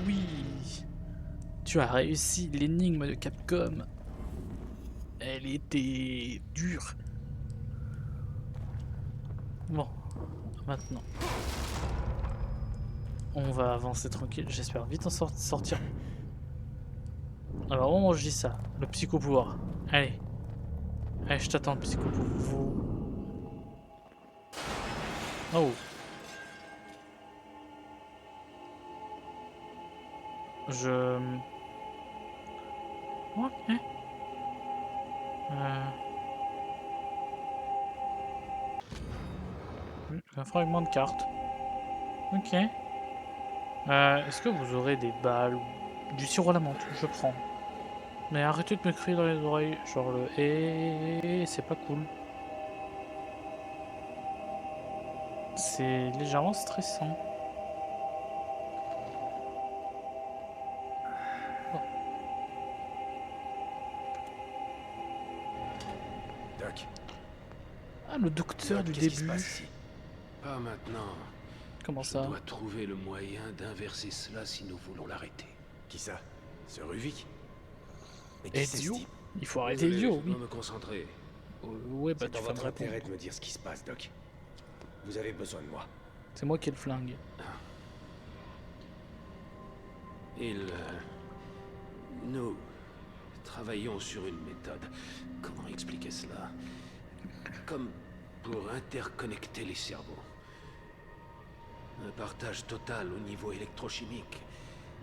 Oui, tu as réussi l'énigme de Capcom. Elle était dure. Bon, maintenant. On va avancer tranquille, j'espère vite en sortir. Alors, au moment où je dis ça, le psycho-pouvoir. Allez. Allez, je t'attends, le psycho-pouvoir. Oh. Ok. Un fragment de carte. Ok. Est-ce que vous aurez des balles ou du sirop à la menthe? Je prends. Mais arrêtez de me crier dans les oreilles. Genre le c'est pas cool. C'est légèrement stressant. Doc, Ah, le docteur du Qu'est-ce qui se début. passe ici? Pas maintenant. Comment Je ça? dois trouver le moyen d'inverser cela si nous voulons l'arrêter. Qui ça? Ce Ruvik? Mais qui c'est ce Ezio? type? Il faut arrêter Désolé, Ezio, je oui. dois me concentrer. Ouais, bah C'est tu dans vas me votre répondre. intérêt de me dire ce qui se passe, Doc. Vous avez besoin de moi. C'est moi qui ai le flingue. Nous travaillons sur une méthode. Comment expliquer cela? Comme pour interconnecter les cerveaux. Un partage total au niveau électrochimique.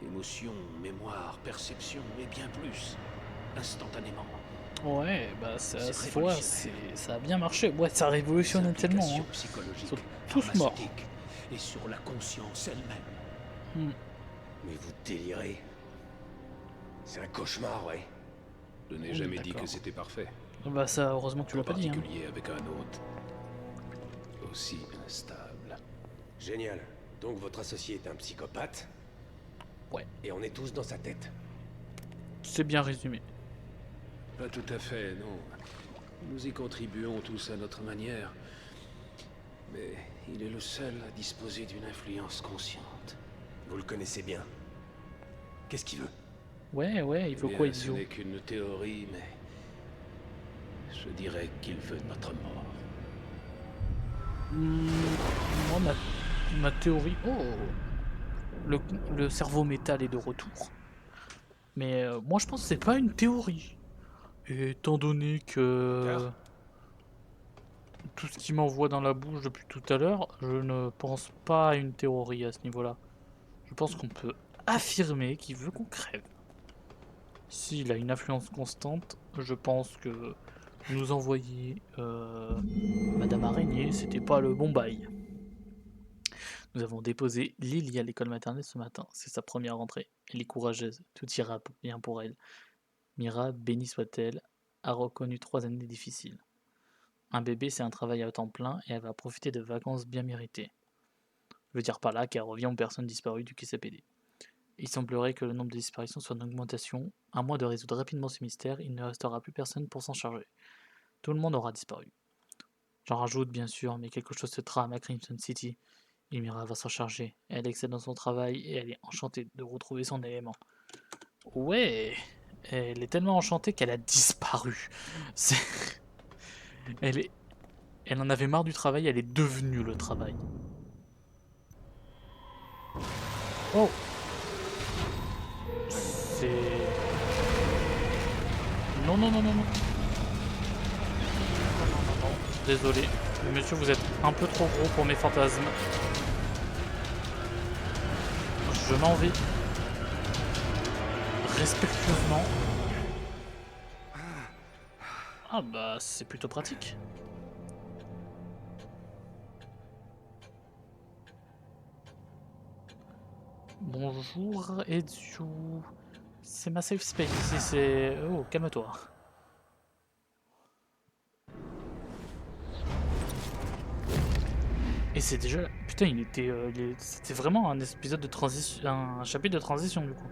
Émotion, mémoire, perception, et bien plus. Instantanément. Ouais, bah ça, C'est cette fois, révolutionnaire. ça a bien marché. Ouais, ça révolutionne tellement. Implications Hein. psychologiques, Ils sont tous morts. pharmaceutiques, et sur la conscience elle-même. Hmm. Mais vous délirez. C'est un cauchemar, ouais. Je n'ai jamais dit d'accord. que c'était parfait. Bah ça, heureusement que tu En l'as pas dit. Hein. particulier avec un hôte. Aussi instable. Génial. Donc votre associé est un psychopathe? Ouais. Et on est tous dans sa tête. C'est bien résumé. Pas tout à fait, non. Nous y contribuons tous à notre manière. Mais il est le seul à disposer d'une influence consciente. Vous le connaissez bien. Qu'est-ce qu'il veut? Ouais, il faut Eh quoi, bien, ce Ezio? n'est qu'une théorie, mais... je dirais qu'il veut notre mort. Moi, ma théorie... Oh, le cerveau métal est de retour. Mais moi, je pense que c'est pas une théorie. Étant donné que... Car tout ce qui m'envoie dans la bouche depuis tout à l'heure, je ne pense pas à une théorie à ce niveau-là. Je pense qu'on peut affirmer qu'il veut qu'on crève. S'il a une influence constante, je pense que nous envoyer Madame Araignée, c'était pas le bon bail. Nous avons déposé Lily à l'école maternelle ce matin. C'est sa première rentrée. Elle est courageuse. Tout ira bien pour elle. Mira, bénie soit-elle, a reconnu 3 années difficiles. Un bébé, c'est un travail à temps plein et elle va profiter de vacances bien méritées. Je veux dire par là qu'elle revient aux personnes disparues du QCPD. Il semblerait que le nombre de disparitions soit en augmentation. À moins de résoudre rapidement ce mystère, il ne restera plus personne pour s'en charger. Tout le monde aura disparu. J'en rajoute bien sûr, mais quelque chose se trame à Crimson City. Mira va s'en charger. Elle excelle dans son travail et elle est enchantée de retrouver son élément. Ouais, elle est tellement enchantée qu'elle a disparu. Elle en avait marre du travail, elle est devenue le travail. Oh, c'est... Non. Désolé, monsieur, vous êtes un peu trop gros pour mes fantasmes. Je m'en vais. Respectueusement. Ah bah, c'est plutôt pratique. Bonjour, Ezio. C'est ma safe space ici, c'est... Oh, calme-toi. Et c'est déjà... Putain, c'était vraiment un épisode de transition... Un chapitre de transition, du coup.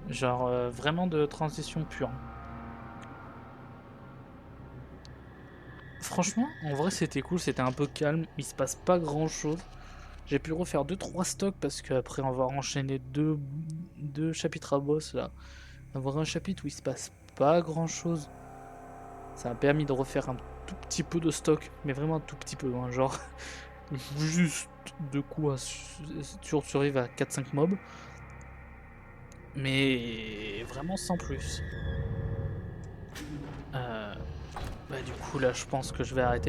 Genre vraiment de transition pure. Franchement, en vrai c'était cool, c'était un peu calme, il se passe pas grand chose. J'ai pu refaire 2-3 stocks parce qu'après avoir enchaîné deux chapitres à boss là, avoir un chapitre où il se passe pas grand chose, ça m'a permis de refaire un tout petit peu de stock, mais vraiment un tout petit peu, hein, genre juste de quoi survivre à 4-5 mobs, mais vraiment sans plus. Bah du coup là je pense que je vais arrêter.